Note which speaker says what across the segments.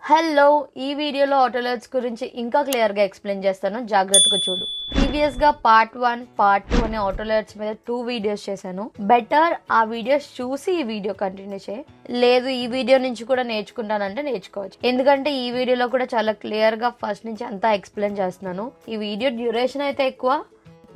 Speaker 1: Hello, ఈ వీడియోలో ఆటోలర్స్ గురించి ఇంకా క్లియర్గా ఎక్స్ప్లెయిన్ చేస్తాను, జాగ్రత్తగా చూడు. ప్రీవియస్గా పార్ట్ 1 పార్ట్ 2 అనే ఆటోలర్స్ మీద 2 వీడియోస్ చేశాను. బెటర్ ఆ వీడియోస్ చూసి ఈ వీడియో కంటిన్యూ చేయి. లేదు ఈ వీడియో నుంచి కూడా నేర్చుకుంటానంటే నేర్చుకోవచ్చు, ఎందుకంటే ఈ వీడియోలో కూడా చాలా క్లియర్గా ఫస్ట్ నుంచి అంతా ఎక్స్ప్లెయిన్ చేస్తున్నాను. ఈ వీడియో డ్యూరేషన్ అయితే ఎక్కువ.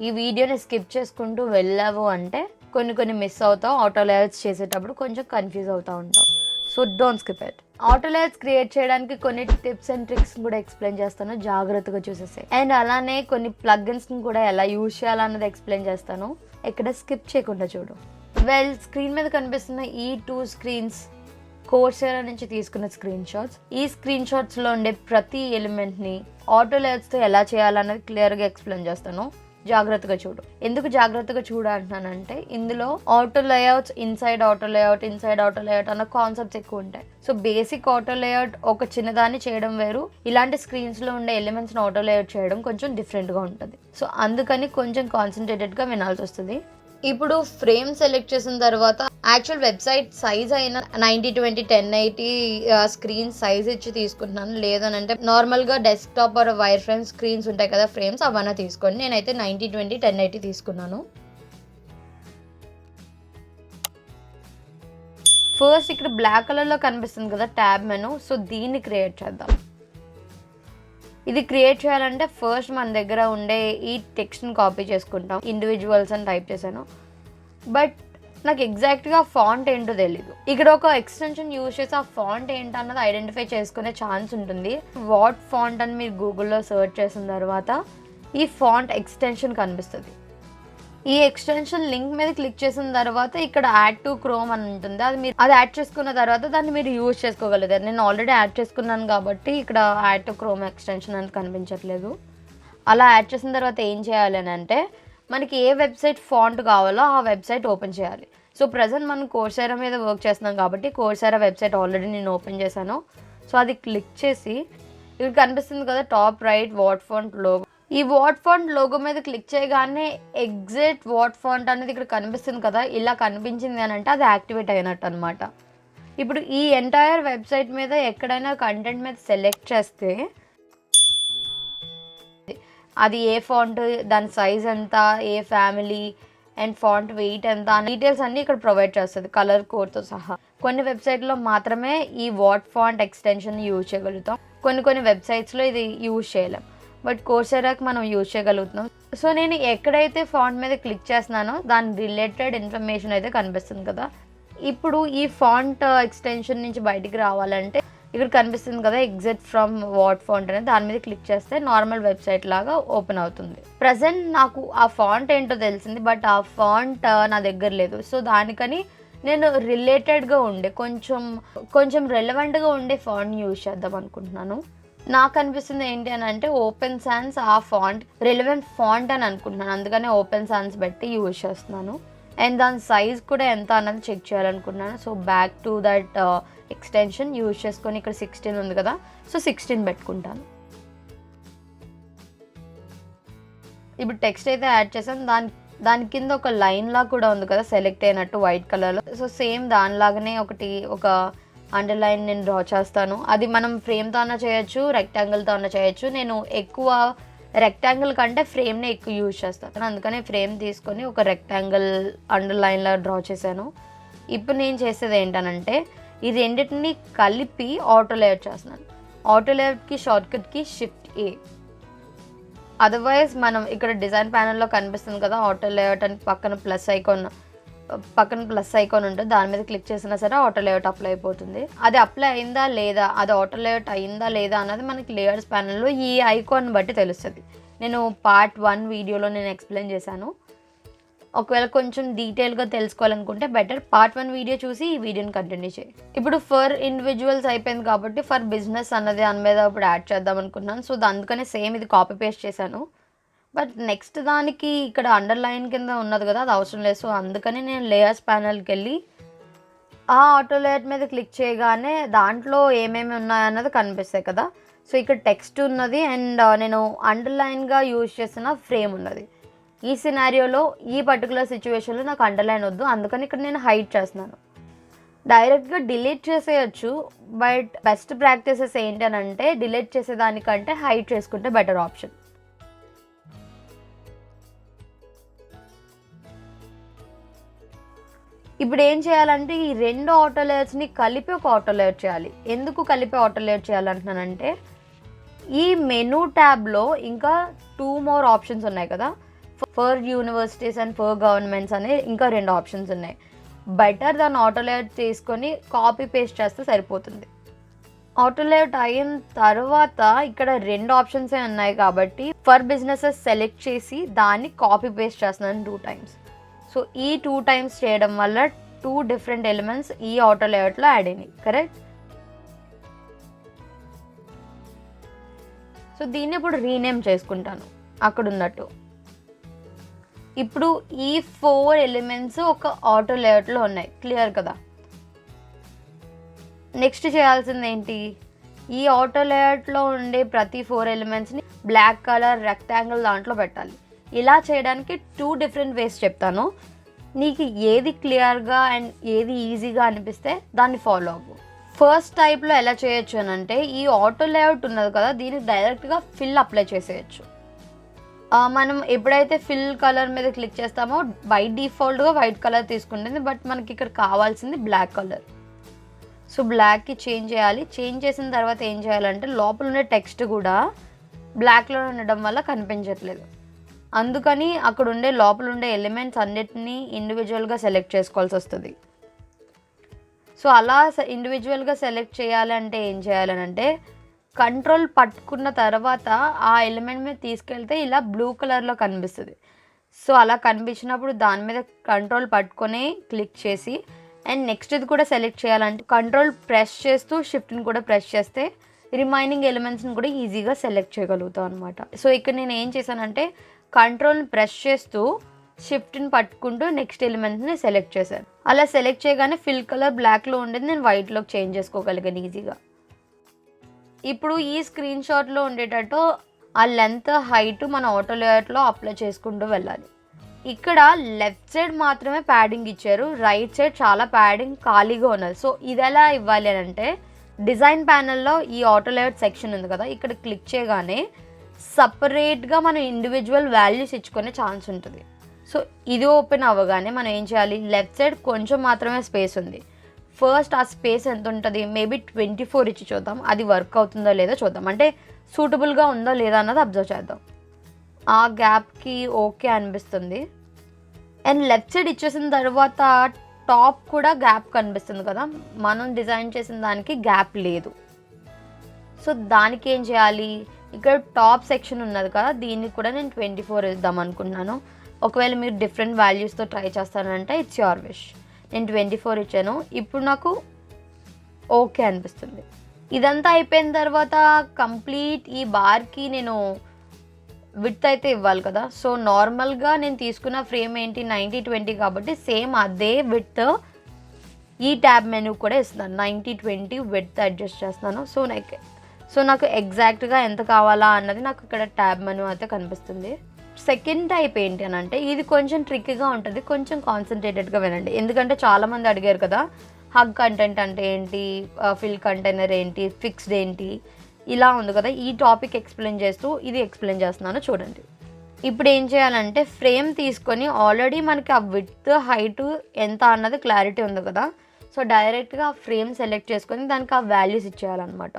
Speaker 1: ఈ వీడియోని స్కిప్ చేసుకుంటూ వెళ్ళావు అంటే కొన్ని మిస్ అవుతావు. ఆటోలర్స్ చేసేటప్పుడు కొంచెం కన్ఫ్యూజ్ అవుతూ ఉంటావు. So don't skip it. Auto layouts create చేయడానికి కొన్ని టిప్స్ అండ్ ట్రిక్స్ కూడా ఎక్స్ప్లెయిన్ చేస్తాను, జాగ్రత్తగా చూసేసి. అండ్ అలానే కొన్ని ప్లగ్ఇన్స్ కూడా ఎలా యూజ్ చేయాలన్నది ఎక్స్ప్లెయిన్ చేస్తాను, ఎక్కడ స్కిప్ చేయకుండా చూడు. స్క్రీన్ మీద కనిపిస్తున్న ఈ 2 స్క్రీన్స్ కోర్సెరా నుంచి తీసుకున్న స్క్రీన్ షాట్స్. ఈ స్క్రీన్ షాట్స్ లో ఉండే ప్రతి ఎలిమెంట్ ని ఆటోలైట్స్ తో ఎలా చేయాలన్నది క్లియర్ గా ఎక్స్ప్లెయిన్ చేస్తాను, జాగ్రత్తగా చూడు. ఎందుకు జాగ్రత్తగా చూడంటున్నానంటే ఇందులో auto layouts, inside auto layout అన్న కాన్సెప్ట్స్ ఎక్కువ ఉంటాయి. సో బేసిక్ ఆటో లేఅవుట్ ఒక చిన్నదాన్ని చేయడం వేరు, ఇలాంటి స్క్రీన్స్ లో ఉండే ఎలిమెంట్స్ ని ఆటో లేఅవుట్ చేయడం కొంచెం డిఫరెంట్ గా ఉంటుంది. సో అందుకని కొంచెం కాన్సన్ట్రేటెడ్ గా వినాల్సి వస్తుంది. ఇప్పుడు ఫ్రేమ్ సెలెక్ట్ చేసిన తర్వాత యాక్చువల్ వెబ్సైట్ సైజ్ అయిన 90/20/1080 స్క్రీన్ సైజ్ ఇచ్చి తీసుకుంటున్నాను. లేదనంటే నార్మల్గా desktop are wire frame screens ఉంటాయి కదా, ఫ్రేమ్స్ అవన్నీ తీసుకోండి. నేనైతే 90/20/1080 తీసుకున్నాను. ఫస్ట్ ఇక్కడ బ్లాక్ కలర్లో కనిపిస్తుంది కదా ట్యాబ్ మెనూ, సో దీన్ని క్రియేట్ చేద్దాం. ఇది క్రియేట్ చేయాలంటే ఫస్ట్ మన దగ్గర ఉండే ఈ టెక్స్ట్ని కాపీ చేసుకుంటాం. ఇండివిజువల్స్ అని టైప్ చేశాను, బట్ నాకు ఎగ్జాక్ట్గా ఫాంట్ ఏంటో తెలీదు. ఇక్కడ ఒక ఎక్స్టెన్షన్ యూజ్ చేసి ఆ ఫాంట్ ఏంటన్నది ఐడెంటిఫై చేసుకునే ఛాన్స్ ఉంటుంది. వాట్ ఫాంట్ అని మీరు గూగుల్లో సెర్చ్ చేసిన తర్వాత ఈ ఫాంట్ ఎక్స్టెన్షన్ కనిపిస్తుంది. ఈ ఎక్స్టెన్షన్ లింక్ మీద క్లిక్ చేసిన తర్వాత ఇక్కడ యాడ్ టు క్రోమ్ అని ఉంటుంది. అది యాడ్ చేసుకున్న తర్వాత దాన్ని మీరు యూజ్ చేసుకోగలుగుతారు. నేను ఆల్రెడీ యాడ్ చేసుకున్నాను కాబట్టి ఇక్కడ యాడ్ టు క్రోమ్ ఎక్స్టెన్షన్ అనేది కనిపించట్లేదు. అలా యాడ్ చేసిన తర్వాత ఏం చేయాలి అని అంటే మనకి ఏ వెబ్సైట్ ఫాంట్ కావాలో ఆ వెబ్సైట్ ఓపెన్ చేయాలి. సో ప్రజెంట్ మనం కోర్సెరా మీద వర్క్ చేస్తున్నాం కాబట్టి కోర్సెరా వెబ్సైట్ ఆల్రెడీ నేను ఓపెన్ చేశాను. సో అది క్లిక్ చేసి ఇక్కడ కనిపిస్తుంది కదా top right what font logo. ఈ వాట్ ఫాంట్ లోగో మీద క్లిక్ చేయగానే ఎగ్జిట్ వాట్ ఫాంట్ అనేది ఇక్కడ కనిపిస్తుంది కదా, ఇలా కనిపించింది అని అంటే అది యాక్టివేట్ అయినట్టు అనమాట. ఇప్పుడు ఈ ఎంటైర్ వెబ్సైట్ మీద ఎక్కడైనా కంటెంట్ మీద సెలెక్ట్ చేస్తే అది ఏ ఫాంట్, దాని సైజ్ ఎంత, ఏ ఫ్యామిలీ అండ్ ఫాంట్ వెయిట్ ఎంత అనే డీటెయిల్స్ అన్నీ ఇక్కడ ప్రొవైడ్ చేస్తుంది కలర్ కోడ్తో సహా. కొన్ని వెబ్సైట్లో మాత్రమే ఈ వాట్ ఫాంట్ ఎక్స్టెన్షన్ యూజ్ చేయగలుగుతాం, కొన్ని వెబ్సైట్స్లో ఇది యూజ్ చేయలేం. బట్ కోర్సెరాకి మనం యూజ్ చేయగలుగుతున్నాం. సో నేను ఎక్కడైతే ఫాంట్ మీద క్లిక్ చేస్తున్నానో దాని రిలేటెడ్ ఇన్ఫర్మేషన్ అయితే కనిపిస్తుంది కదా. ఇప్పుడు ఈ ఫాంట్ ఎక్స్టెన్షన్ నుంచి బయటికి రావాలంటే ఇక్కడ కనిపిస్తుంది కదా ఎగ్జిట్ ఫ్రమ్ వాట్ ఫాంట్ అనేది, దాని మీద క్లిక్ చేస్తే నార్మల్ వెబ్సైట్ లాగా ఓపెన్ అవుతుంది. ప్రజెంట్ నాకు ఆ ఫాంట్ ఏంటో తెలిసింది, బట్ ఆ ఫాంట్ నా దగ్గర లేదు. సో దానికని నేను రిలేటెడ్గా ఉండే కొంచెం రెలవెంట్గా ఉండే ఫాంట్ యూజ్ చేద్దాం అనుకుంటున్నాను. నాకు అనిపిస్తుంది ఏంటి అని అంటే ఓపెన్ సాన్స్ ఆ ఫాంట్ రెలవెంట్ ఫాంట్ అని అనుకుంటున్నాను, అందుకనే ఓపెన్ సాన్స్ పెట్టి యూజ్ చేస్తున్నాను. అండ్ దాని సైజ్ కూడా ఎంత అన్నది చెక్ చేయాలనుకుంటున్నాను. So back to that extension use చేసుకొని ఇక్కడ 16 ఉంది కదా, సో 16 పెట్టుకుంటాను. ఇప్పుడు టెక్స్ట్ అయితే యాడ్ చేసాను, దాని కింద ఒక లైన్ లా కూడా ఉంది కదా సెలెక్ట్ అయినట్టు వైట్ కలర్లో. సో సేమ్ దానిలాగానే ఒక అండర్లైన్ నేను డ్రా చేస్తాను. అది మనం ఫ్రేమ్తో అన్నా చేయొచ్చు, రెక్టాంగిల్తో అన్నా చేయొచ్చు. నేను ఎక్కువ రెక్టాంగిల్ కంటే ఫ్రేమ్నే ఎక్కువ యూజ్ చేస్తాను, అందుకని ఫ్రేమ్ తీసుకొని ఒక రెక్టాంగిల్ అండర్లైన్లో డ్రా చేశాను. ఇప్పుడు నేను చేసేది ఏంటనంటే ఈ రెండింటిని కలిపి ఆటో లేఅవుట్ చేస్తున్నాను. ఆటో లేఅవుట్కి షార్ట్కట్కి Shift-A. అదర్వైజ్ మనం ఇక్కడ డిజైన్ ప్యానెల్లో కనిపిస్తుంది కదా ఆటో లేఅవుట్ అని పక్కన ప్లస్ ఐకాన్ ఉంటుంది, దాని మీద క్లిక్ చేసినా సరే ఆటో లేఅవుట్ అప్లై అయిపోతుంది. అది అప్లై అయిందా లేదా, అది ఆటో లేఅవుట్ అయిందా లేదా అన్నది మనకి లేయర్స్ ప్యానెల్లో ఈ ఐకాన్ బట్టి తెలుస్తుంది. నేను పార్ట్ 1 వీడియోలో నేను ఎక్స్ప్లెయిన్ చేశాను. ఒకవేళ కొంచెం డీటెయిల్గా తెలుసుకోవాలనుకుంటే బెటర్ పార్ట్ 1 వీడియో చూసి ఈ వీడియోని కంటిన్యూ చేయి. ఇప్పుడు ఫర్ ఇండివిజువల్స్ అయిపోయింది కాబట్టి ఫర్ బిజినెస్ అన్నది దాని మీద ఇప్పుడు యాడ్ చేద్దాం అనుకున్నాను. సో అందుకనే సేమ్ ఇది కాపీ పేస్ట్ చేశాను. బట్ నెక్స్ట్ దానికి ఇక్కడ అండర్లైన్ కింద ఉన్నది కదా, అది అవసరం లేదు. సో అందుకని నేను లేయర్స్ ప్యానెల్కి వెళ్ళి ఆ ఆటో లేఅవుట్ మీద క్లిక్ చేయగానే దాంట్లో ఏమేమి ఉన్నాయన్నది కనిపిస్తాయి కదా. సో ఇక్కడ టెక్స్ట్ ఉన్నది అండ్ నేను అండర్లైన్గా యూజ్ చేసిన ఫ్రేమ్ ఉన్నది. ఈ సినారియోలో ఈ పర్టికులర్ సిచ్యువేషన్లో నాకు అండర్లైన్ వద్దు, అందుకని ఇక్కడ నేను హైడ్ చేస్తున్నాను. డైరెక్ట్గా డిలీట్ చేసేయచ్చు, బట్ బెస్ట్ ప్రాక్టీసెస్ ఏంటనంటే డిలీట్ చేసేదానికంటే హైడ్ చేసుకుంటే బెటర్ ఆప్షన్. ఇప్పుడు ఏం చేయాలంటే ఈ రెండు ఆటో లేయర్స్ని కలిపి ఒక ఆటో లేయర్ చేయాలి. ఎందుకు కలిపి ఆటో లేయర్ చేయాలంటున్నానంటే ఈ మెనూ ట్యాబ్లో ఇంకా 2 more ఆప్షన్స్ ఉన్నాయి కదా, for universities and for governments అనే ఇంకా 2 ఆప్షన్స్ ఉన్నాయి. బెటర్ దాన్ని ఆటో లేయర్ తీసుకొని కాపీ పేస్ట్ చేస్తే సరిపోతుంది. ఆటో లేఅవుట్ అయిన తర్వాత ఇక్కడ 2 ఆప్షన్సే ఉన్నాయి కాబట్టి ఫర్ బిజినెసెస్ సెలెక్ట్ చేసి దాన్ని కాపీ పేస్ట్ చేస్తున్నాను 2 times. సో ఈ 2 times చేయడం వల్ల 2 different ఎలిమెంట్స్ ఈ ఆటో లేఅవుట్లో యాడ్ అయినాయి. కరెక్ట్? సో దీన్ని ఇప్పుడు రీనేమ్ చేసుకుంటాను అక్కడ ఉన్నట్టు. ఇప్పుడు ఈ 4 ఎలిమెంట్స్ ఒక ఆటో లేఅవుట్లో ఉన్నాయి. క్లియర్ కదా? నెక్స్ట్ చేయాల్సింది ఏంటి, ఈ ఆటో లేఅవుట్లో ఉండే ప్రతి 4 ఎలిమెంట్స్ని బ్లాక్ కలర్ రెక్టాంగిల్ దాంట్లో పెట్టాలి. ఇలా చేయడానికి 2 different ways చెప్తాను. నీకు ఏది క్లియర్గా అండ్ ఏది ఈజీగా అనిపిస్తే దాన్ని ఫాలో అవ్వు. ఫస్ట్ టైప్లో ఎలా చేయొచ్చు అని అంటే ఈ ఆటో లేఅవుట్ ఉన్నది కదా, దీనికి డైరెక్ట్గా ఫిల్ అప్లై చేసేయచ్చు. మనం ఎప్పుడైతే ఫిల్ కలర్ మీద క్లిక్ చేస్తామో బై డిఫాల్ట్గా వైట్ కలర్ తీసుకుంటుంది, బట్ మనకి ఇక్కడ కావాల్సింది బ్లాక్ కలర్. సో బ్లాక్కి చేంజ్ చేయాలి. చేంజ్ చేసిన తర్వాత ఏం చేయాలంటే లోపల ఉండే టెక్స్ట్ కూడా బ్లాక్లో ఉండడం వల్ల కనిపించట్లేదు. అందుకని అక్కడ ఉండే లోపల ఉండే ఎలిమెంట్స్ అన్నిటినీ ఇండివిజువల్గా సెలెక్ట్ చేసుకోవాల్సి వస్తుంది. సో అలా ఇండివిజువల్గా సెలెక్ట్ చేయాలంటే ఏం చేయాలనంటే కంట్రోల్ పట్టుకున్న తర్వాత ఆ ఎలిమెంట్ మీద తీసుకెళ్తే ఇలా బ్లూ కలర్లో కనిపిస్తుంది. సో అలా కనిపించినప్పుడు దాని మీద కంట్రోల్ పట్టుకొని క్లిక్ చేసి అండ్ నెక్స్ట్ ఇది కూడా సెలెక్ట్ చేయాలంటే కంట్రోల్ ప్రెస్ చేస్తూ షిఫ్ట్ని కూడా ప్రెస్ చేస్తే రిమైనింగ్ ఎలిమెంట్స్ని కూడా ఈజీగా సెలెక్ట్ చేయగలుగుతాం అనమాట. సో ఇక్కడ నేను ఏం చేశానంటే కంట్రోల్ని ప్రెస్ చేస్తూ షిఫ్ట్ని పట్టుకుంటూ నెక్స్ట్ ఎలిమెంట్ని సెలెక్ట్ చేశాను. అలా సెలెక్ట్ చేయగానే ఫిల్ కలర్ బ్లాక్లో ఉండేది నేను వైట్లోకి చేంజ్ చేసుకోగలిగాను ఈజీగా. ఇప్పుడు ఈ స్క్రీన్ షాట్లో ఉండేటట్టు ఆ లెంత్ హైట్ మన ఆటో లేఅవుట్లో అప్లై చేసుకుంటూ వెళ్ళాలి. ఇక్కడ లెఫ్ట్ సైడ్ మాత్రమే ప్యాడింగ్ ఇచ్చారు, రైట్ సైడ్ చాలా ప్యాడింగ్ ఖాళీగా ఉన్నది. సో ఇది ఎలా ఇవ్వాలి అని అంటే డిజైన్ ప్యానెల్లో ఈ ఆటో లేఅవుట్ సెక్షన్ ఉంది కదా, ఇక్కడ క్లిక్ చేయగానే సపరేట్గా మనం ఇండివిజువల్ వాల్యూస్ ఇచ్చుకునే ఛాన్స్ ఉంటుంది. సో ఇది ఓపెన్ అవ్వగానే మనం ఏం చేయాలి, లెఫ్ట్ సైడ్ కొంచెం మాత్రమే స్పేస్ ఉంది. ఫస్ట్ ఆ స్పేస్ ఎంత ఉంటుంది, మేబీ 24 ఇచ్చి చూద్దాం. అది వర్క్ అవుతుందో లేదో చూద్దాం, అంటే సూటబుల్గా ఉందో లేదా అన్నది అబ్జర్వ్ చేద్దాం. ఆ గ్యాప్కి ఓకే అనిపిస్తుంది. అండ్ లెఫ్ట్ సైడ్ ఇచ్చేసిన తర్వాత టాప్ కూడా గ్యాప్ కనిపిస్తుంది కదా, మనం డిజైన్ చేసిన దానికి గ్యాప్ లేదు. సో దానికి ఏం చేయాలి, ఇక్కడ టాప్ సెక్షన్ ఉన్నది కదా, దీన్ని కూడా నేను 24 ఇద్దాం అనుకుంటున్నాను. ఒకవేళ మీరు డిఫరెంట్ వాల్యూస్తో ట్రై చేస్తానంటే ఇట్స్ యువర్ విష్. నేను 24 ఇచ్చాను. ఇప్పుడు నాకు ఓకే అనిపిస్తుంది. ఇదంతా అయిపోయిన తర్వాత కంప్లీట్ ఈ బార్కి నేను విడ్త్ అయితే ఇవ్వాలి కదా. సో నార్మల్గా నేను తీసుకున్న ఫ్రేమ్ ఏంటి 90-20 కాబట్టి సేమ్ అదే విడ్త్ ఈ ట్యాబ్ మెనూ కూడా ఇస్తున్నాను. 90-20 విడ్త్ అడ్జస్ట్ చేస్తున్నాను. సో నాకు ఎగ్జాక్ట్గా ఎంత కావాలా అన్నది నాకు ఇక్కడ ట్యాబ్ మెనూ అయితే కనిపిస్తుంది. సెకండ్ టైప్ ఏంటి అని అంటే ఇది కొంచెం ట్రిక్కీగా ఉంటుంది, కొంచెం కాన్సన్ట్రేటెడ్గా వినండి. ఎందుకంటే చాలామంది అడిగారు కదా హగ్ కంటెంట్ అంటే ఏంటి, ఫిల్ కంటైనర్ ఏంటి, ఫిక్స్డ్ ఏంటి, ఇలా ఉంది కదా. ఈ టాపిక్ ఎక్స్ప్లెయిన్ చేస్తూ ఇది ఎక్స్ప్లెయిన్ చేస్తున్నాను చూడండి. ఇప్పుడు ఏం చేయాలంటే ఫ్రేమ్ తీసుకొని ఆల్రెడీ మనకి ఆ విడ్త్ హైట్ ఎంత అన్నది క్లారిటీ ఉంది కదా, సో డైరెక్ట్గా ఆ ఫ్రేమ్ సెలెక్ట్ చేసుకొని దానికి ఆ వాల్యూస్ ఇచ్చేయాలన్నమాట.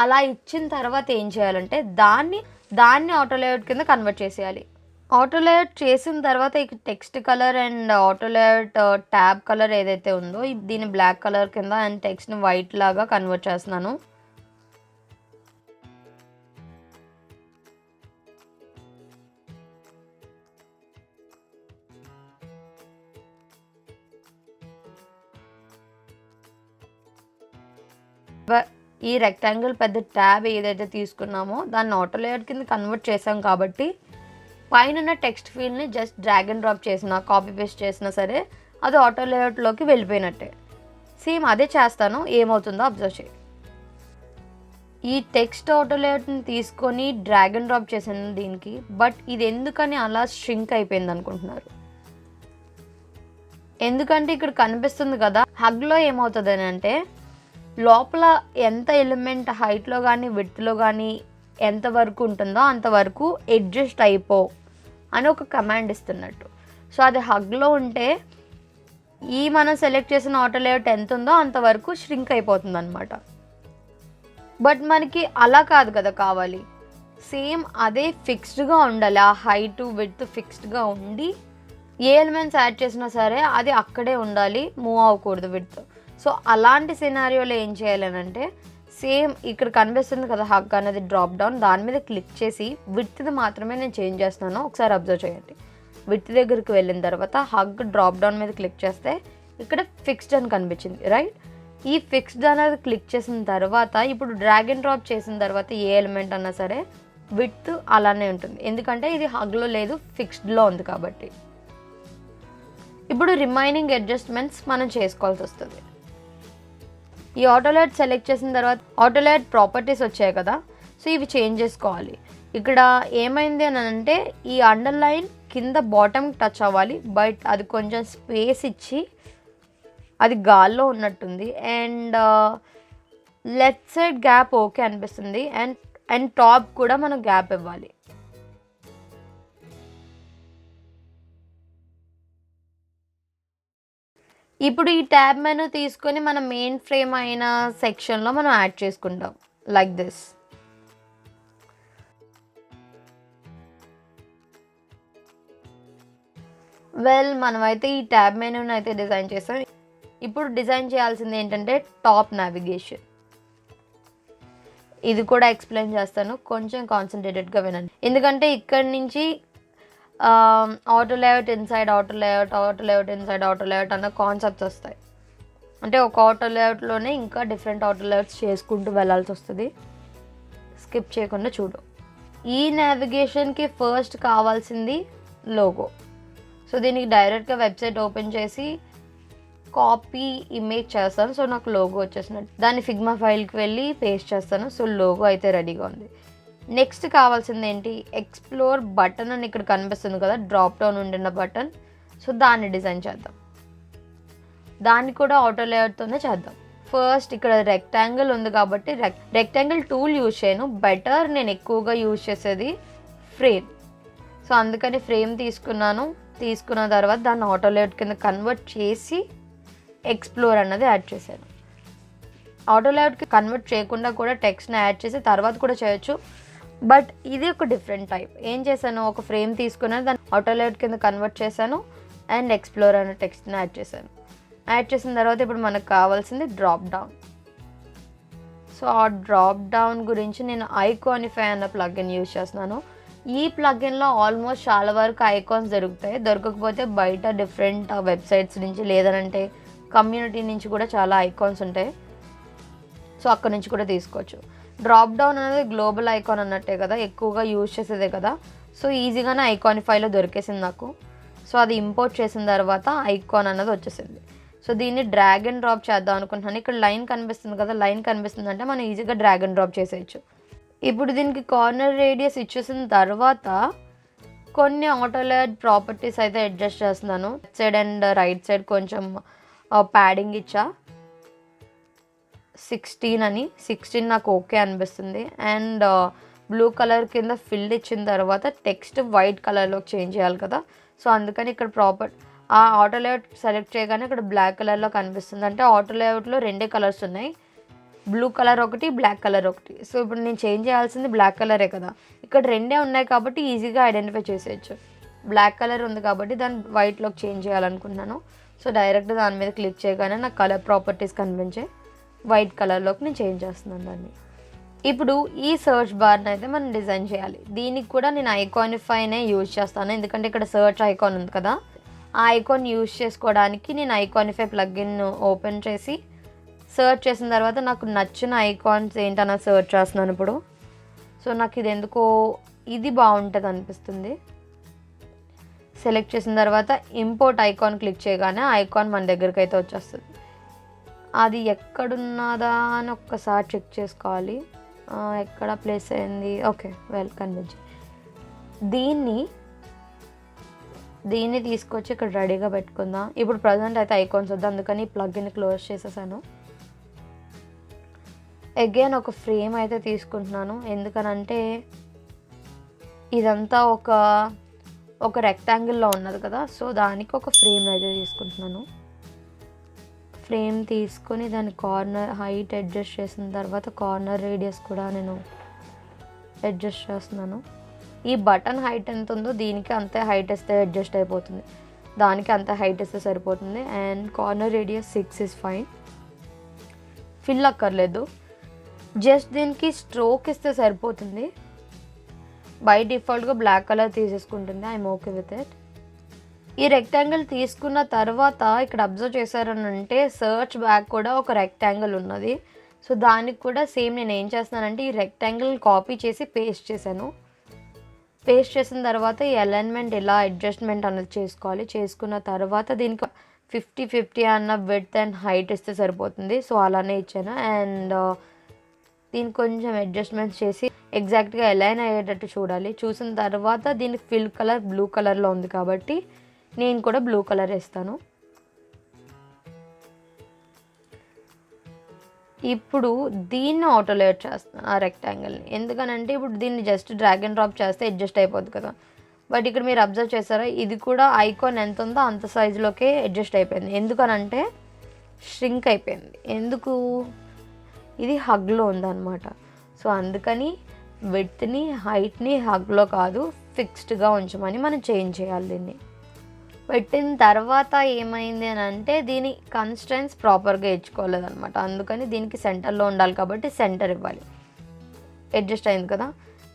Speaker 1: అలా ఇచ్చిన తర్వాత ఏం చేయాలంటే దాన్ని ఆటో లేఅవుట్ కింద కన్వర్ట్ చేసేయాలి. ఆటో లేఅవుట్ చేసిన తర్వాత ఇక text colour and auto layout tab colour ఏదైతే ఉందో దీన్ని బ్లాక్ కలర్ కింద అండ్ టెక్స్ట్ని వైట్ లాగా కన్వర్ట్ చేస్తున్నాను. ఈ రెక్టాంగిల్ పెద్ద ట్యాబ్ ఏదైతే తీసుకున్నామో దాన్ని ఆటో లేఅవుట్ కింద కన్వర్ట్ చేసాం కాబట్టి పైన ఉన్న టెక్స్ట్ ఫీల్డ్ని జస్ట్ డ్రాగ్ అండ్ డ్రాప్ చేసినా కాపీ పేస్ట్ చేసినా సరే అది ఆటో లేఅవుట్లోకి వెళ్ళిపోయినట్టే. సేమ్ అదే చేస్తాను, ఏమవుతుందో అబ్జర్వ్ చేయి. ఈ టెక్స్ట్ ఆటో లేఅవుట్ని తీసుకొని డ్రాగ్ అండ్ డ్రాప్ చేసాను దీనికి, బట్ ఇది ఎందుకని అలా ష్రింక్ అయిపోయింది అనుకుంటున్నారు. ఎందుకంటే ఇక్కడ కనిపిస్తుంది కదా, హగ్లో ఏమవుతుంది అని అంటే లోపల ఎంత ఎలిమెంట్ హైట్లో కానీ విడ్త్లో కానీ ఎంతవరకు ఉంటుందో అంతవరకు అడ్జస్ట్ అయిపో అని ఒక కమాండ్ ఇస్తున్నట్టు. సో అది హగ్లో ఉంటే మనం సెలెక్ట్ చేసిన ఆటో లేఅవుట్ ఎంత ఉందో అంతవరకు ష్రింక్ అయిపోతుంది అనమాట. బట్ మనకి అలా కాదు కదా కావాలి, సేమ్ అదే ఫిక్స్డ్గా ఉండాలి. ఆ హైట్ విడ్త్ ఫిక్స్డ్గా ఉండి ఏ ఎలిమెంట్స్ యాడ్ చేసినా సరే అది అక్కడే ఉండాలి, మూవ్ అవ్వకూడదు విడ్త్. సో అలాంటి సినారియోలో ఏం చేయాలనంటే సేమ్ ఇక్కడ కనిపిస్తుంది కదా హగ్ అనేది డ్రాప్ డౌన్, దాని మీద క్లిక్ చేసి విడ్త్ది మాత్రమే నేను చేంజ్ చేస్తున్నాను. ఒకసారి అబ్జర్వ్ చేయండి. విడ్త్ దగ్గరికి వెళ్ళిన తర్వాత హగ్ డ్రాప్ డౌన్ మీద క్లిక్ చేస్తే ఇక్కడ ఫిక్స్డ్ అని కనిపించింది, రైట్? ఈ ఫిక్స్డ్ అనేది క్లిక్ చేసిన తర్వాత ఇప్పుడు డ్రాగ్ అండ్ డ్రాప్ చేసిన తర్వాత ఏ ఎలిమెంట్ అన్నా సరే విడ్త్ అలానే ఉంటుంది, ఎందుకంటే ఇది హగ్లో లేదు, ఫిక్స్డ్లో ఉంది కాబట్టి. ఇప్పుడు రిమైనింగ్ అడ్జస్ట్మెంట్స్ మనం చేసుకోవాల్సి వస్తుంది. ఈ ఆటో లేఅవుట్ సెలెక్ట్ చేసిన తర్వాత ఆటో లేఅవుట్ ప్రాపర్టీస్ వచ్చాయి కదా, సో ఇవి చేంజ్ చేసుకోవాలి. ఇక్కడ ఏమైంది అని అంటే ఈ అండర్లైన్ కింద బాటమ్ టచ్ అవ్వాలి, బట్ అది కొంచెం స్పేస్ ఇచ్చి అది గాల్లో ఉన్నట్టుంది. And left side gap okay అనిపిస్తుంది, అండ్ టాప్ కూడా మనం గ్యాప్ ఇవ్వాలి. ఇప్పుడు ఈ ట్యాబ్ మెనూ తీసుకొని మన మెయిన్ ఫ్రేమ్ అయిన సెక్షన్లో మనం యాడ్ చేసుకుంటాం లైక్ దిస్. మనమైతే ఈ ట్యాబ్ మెనూని అయితే డిజైన్ చేస్తాం. ఇప్పుడు డిజైన్ చేయాల్సింది ఏంటంటే టాప్ నావిగేషన్. ఇది కూడా ఎక్స్ప్లెయిన్ చేస్తాను, కొంచెం కాన్సన్ట్రేటెడ్గా వినండి. ఎందుకంటే ఇక్కడి నుంచి auto layout inside auto layout, auto layout inside auto layout అన్న కాన్సెప్ట్స్ వస్తాయి. అంటే ఒక ఆటో లేఅవుట్లోనే ఇంకా డిఫరెంట్ ఆటో లేఅవుట్స్ చేసుకుంటూ వెళ్ళాల్సి వస్తుంది. స్కిప్ చేయకుండా చూడు. ఈ నావిగేషన్కి ఫస్ట్ కావాల్సింది లోగో. సో దీనికి డైరెక్ట్గా వెబ్సైట్ ఓపెన్ చేసి కాపీ ఇమేజ్ చేస్తాను. సో నాకు లోగో వచ్చేసినట్టు. దాన్ని ఫిగ్మా ఫైల్కి వెళ్ళి పేస్ట్ చేస్తాను. సో లోగో అయితే రెడీగా ఉంది. నెక్స్ట్ కావాల్సింది ఏంటి, ఎక్స్ప్లోర్ బటన్ అని ఇక్కడ కనిపిస్తుంది కదా, డ్రాప్ డౌన్ ఉండిన బటన్. సో దాన్ని డిజైన్ చేద్దాం. దాన్ని కూడా ఆటో లేఅవుట్తోనే చేద్దాం. ఫస్ట్ ఇక్కడ రెక్టాంగిల్ ఉంది కాబట్టి రెక్టాంగిల్ టూల్ యూజ్ చేయను, బెటర్ నేను ఎక్కువగా యూజ్ చేసేది ఫ్రేమ్. సో అందుకని ఫ్రేమ్ తీసుకున్న తర్వాత దాన్ని ఆటో లేఅవుట్ కింద కన్వర్ట్ చేసి ఎక్స్ప్లోర్ అన్నది యాడ్ చేశాను. ఆటో లేఅవుట్కి కన్వర్ట్ చేయకుండా కూడా టెక్స్ట్ని యాడ్ చేసి తర్వాత కూడా చేయొచ్చు, బట్ ఇది ఒక డిఫరెంట్ టైప్. ఏం చేశాను, ఒక ఫ్రేమ్ తీసుకున్నాను, దాన్ని ఆటో లేఅవుట్ కింద కన్వర్ట్ చేశాను అండ్ ఎక్స్ప్లోర్ అనే టెక్స్ట్ని యాడ్ చేశాను. యాడ్ చేసిన తర్వాత ఇప్పుడు మనకు కావాల్సింది డ్రాప్ డౌన్. సో ఆ డ్రాప్ డౌన్ గురించి నేను ఐకానిఫై అన్న ప్లగ్ఇన్ యూజ్ చేస్తున్నాను. ఈ ప్లగ్ఇన్లో ఆల్మోస్ట్ చాలా వరకు ఐకాన్స్ దొరుకుతాయి. దొరకకపోతే బయట డిఫరెంట్ వెబ్సైట్స్ నుంచి లేదనంటే కమ్యూనిటీ నుంచి కూడా చాలా ఐకాన్స్ ఉంటాయి. సో అక్కడ నుంచి కూడా తీసుకోవచ్చు. డ్రాప్ డౌన్ అనేది గ్లోబల్ ఐకాన్ అన్నట్టే కదా, ఎక్కువగా యూజ్ చేసేదే కదా. సో ఈజీగానే ఐకానిఫైలో దొరికేసింది నాకు. సో అది ఇంపోర్ట్ చేసిన తర్వాత ఐకాన్ అన్నది వచ్చేసింది. సో దీన్ని డ్రాగ్ అండ్ డ్రాప్ చేద్దాం అనుకుంటున్నాను. ఇక్కడ లైన్ కనిపిస్తుంది కదా, లైన్ కనిపిస్తుంది అంటే మనం ఈజీగా డ్రాగ్ అండ్ డ్రాప్ చేసేయచ్చు. ఇప్పుడు దీనికి కార్నర్ రేడియస్ ఇచ్చేసిన తర్వాత కొన్ని ఆటో లేఅవుట్ ప్రాపర్టీస్ అయితే అడ్జస్ట్ చేస్తున్నాను. Left side and right side కొంచెం ప్యాడింగ్ ఇచ్చా 16 నాకు ఓకే అనిపిస్తుంది. అండ్ బ్లూ కలర్ కింద ఫిల్డ్ ఇచ్చిన తర్వాత టెక్స్ట్ వైట్ కలర్లోకి చేంజ్ చేయాలి కదా. సో అందుకని ఇక్కడ ఆ ఆటో లేఅవుట్ సెలెక్ట్ చేయగానే ఇక్కడ బ్లాక్ కలర్లో కనిపిస్తుంది. అంటే ఆటో లేఅవుట్లో 2 కలర్స్ ఉన్నాయి, బ్లూ కలర్ ఒకటి, బ్లాక్ కలర్ ఒకటి. సో ఇప్పుడు నేను చేంజ్ చేయాల్సింది బ్లాక్ కలరే కదా, ఇక్కడ 2 ఉన్నాయి కాబట్టి ఈజీగా ఐడెంటిఫై చేసేయచ్చు. బ్లాక్ కలర్ ఉంది కాబట్టి దాన్ని వైట్లోకి చేంజ్ చేయాలనుకుంటున్నాను. సో డైరెక్ట్ దాని మీద క్లిక్ చేయగానే నాకు కలర్ ప్రాపర్టీస్ కనిపించే వైట్ కలర్లోకి నేను చేంజ్ చేస్తున్నాను దాన్ని. ఇప్పుడు ఈ సర్చ్ బార్ని అయితే మనం డిజైన్ చేయాలి. దీనికి కూడా నేను ఐకానిఫైనే యూజ్ చేస్తాను, ఎందుకంటే ఇక్కడ సర్చ్ ఐకాన్ ఉంది కదా. ఆ ఐకాన్ యూజ్ చేసుకోవడానికి నేను ఐకానిఫై ప్లగ్ఇన్ ఓపెన్ చేసి సర్చ్ చేసిన తర్వాత నాకు నచ్చిన ఐకాన్స్ ఏంటన్నా సర్చ్ చేస్తున్నాను ఇప్పుడు. సో నాకు ఇది ఎందుకో ఇది బాగుంటుంది అనిపిస్తుంది. సెలెక్ట్ చేసిన తర్వాత ఇంపోర్ట్ ఐకాన్ క్లిక్ చేయగానే ఐకాన్ మన దగ్గరికి అయితే వచ్చేస్తుంది. అది ఎక్కడున్నదా అని ఒక్కసారి చెక్ చేసుకోవాలి, ఎక్కడ ప్లేస్ అయింది. ఓకే, కనిపించి దీన్ని దీన్ని తీసుకొచ్చి ఇక్కడ రెడీగా పెట్టుకుందాం. ఇప్పుడు ప్రజెంట్ అయితే ఐకాన్స్ వద్దు, అందుకని ప్లగ్ని క్లోజ్ చేసేసాను. అగైన్ ఒక ఫ్రేమ్ అయితే తీసుకుంటున్నాను, ఎందుకనంటే ఇదంతా ఒక రెక్టాంగిల్లో ఉన్నది కదా, సో దానికి ఒక ఫ్రేమ్ అయితే తీసుకుంటున్నాను. ఫ్రేమ్ తీసుకొని దాని కార్నర్ హైట్ అడ్జస్ట్ చేసిన తర్వాత కార్నర్ రేడియస్ కూడా నేను అడ్జస్ట్ చేస్తున్నాను. ఈ బటన్ హైట్ ఎంత ఉందో దీనికి అంతే హైట్ ఇస్తే అడ్జస్ట్ అయిపోతుంది, దానికి అంతే హైట్ ఇస్తే సరిపోతుంది. And corner radius 6 is fine. Fill అక్కర్లేదు, జస్ట్ దీనికి స్ట్రోక్ ఇస్తే సరిపోతుంది. బై డిఫాల్ట్గా బ్లాక్ కలర్ తీసేసుకుంటుంది, ఐఎమ్ ఓకే విత్ ఇట్. ఈ రెక్టాంగిల్ తీసుకున్న తర్వాత ఇక్కడ అబ్జర్వ్ చేశారని అంటే సర్చ్ బ్యాక్ కూడా ఒక రెక్టాంగిల్ ఉన్నది. సో దానికి కూడా సేమ్ నేను ఏం చేస్తున్నానంటే ఈ రెక్టాంగిల్ కాపీ చేసి పేస్ట్ చేశాను. పేస్ట్ చేసిన తర్వాత ఈ అలైన్మెంట్ ఇలా అడ్జస్ట్మెంట్ అనేది చేసుకోవాలి. చేసుకున్న తర్వాత దీనికి 50-50 అన్న విడ్త్ అండ్ హైట్ ఇస్తే సరిపోతుంది. సో అలానే ఇచ్చాను. అండ్ దీనికి కొంచెం అడ్జస్ట్మెంట్స్ చేసి ఎగ్జాక్ట్గా అలైన్ అయ్యేటట్టు చూడాలి. చూసిన తర్వాత దీనికి ఫిల్ కలర్ బ్లూ కలర్లో ఉంది కాబట్టి నేను కూడా బ్లూ కలర్ వేస్తాను. ఇప్పుడు దీన్ని ఆటో లేఅవుట్ చేస్తాను ఆ రెక్టాంగిల్ని, ఎందుకనంటే ఇప్పుడు దీన్ని జస్ట్ డ్రాగ్ అండ్ డ్రాప్ చేస్తే అడ్జస్ట్ అయిపోద్ది కదా. బట్ ఇక్కడ మీరు అబ్జర్వ్ చేస్తారా, ఇది కూడా ఐకాన్ ఎంత ఉందో అంత సైజులోకే అడ్జస్ట్ అయిపోయింది. ఎందుకనంటే ష్రింక్ అయిపోయింది. ఎందుకు, ఇది హగ్లో ఉందన్నమాట. సో అందుకని విడ్త్ని హైట్ని హగ్లో కాదు ఫిక్స్డ్గా ఉంచమని మనం చేంజ్ చేయాలి. దీన్ని పెట్టిన తర్వాత ఏమైంది అని అంటే దీని కన్స్టెన్స్ ప్రాపర్గా ఇచ్చుకోలేదన్నమాట. అందుకని దీనికి సెంటర్లో ఉండాలి కాబట్టి సెంటర్ ఇవ్వాలి. అడ్జస్ట్ అయింది కదా.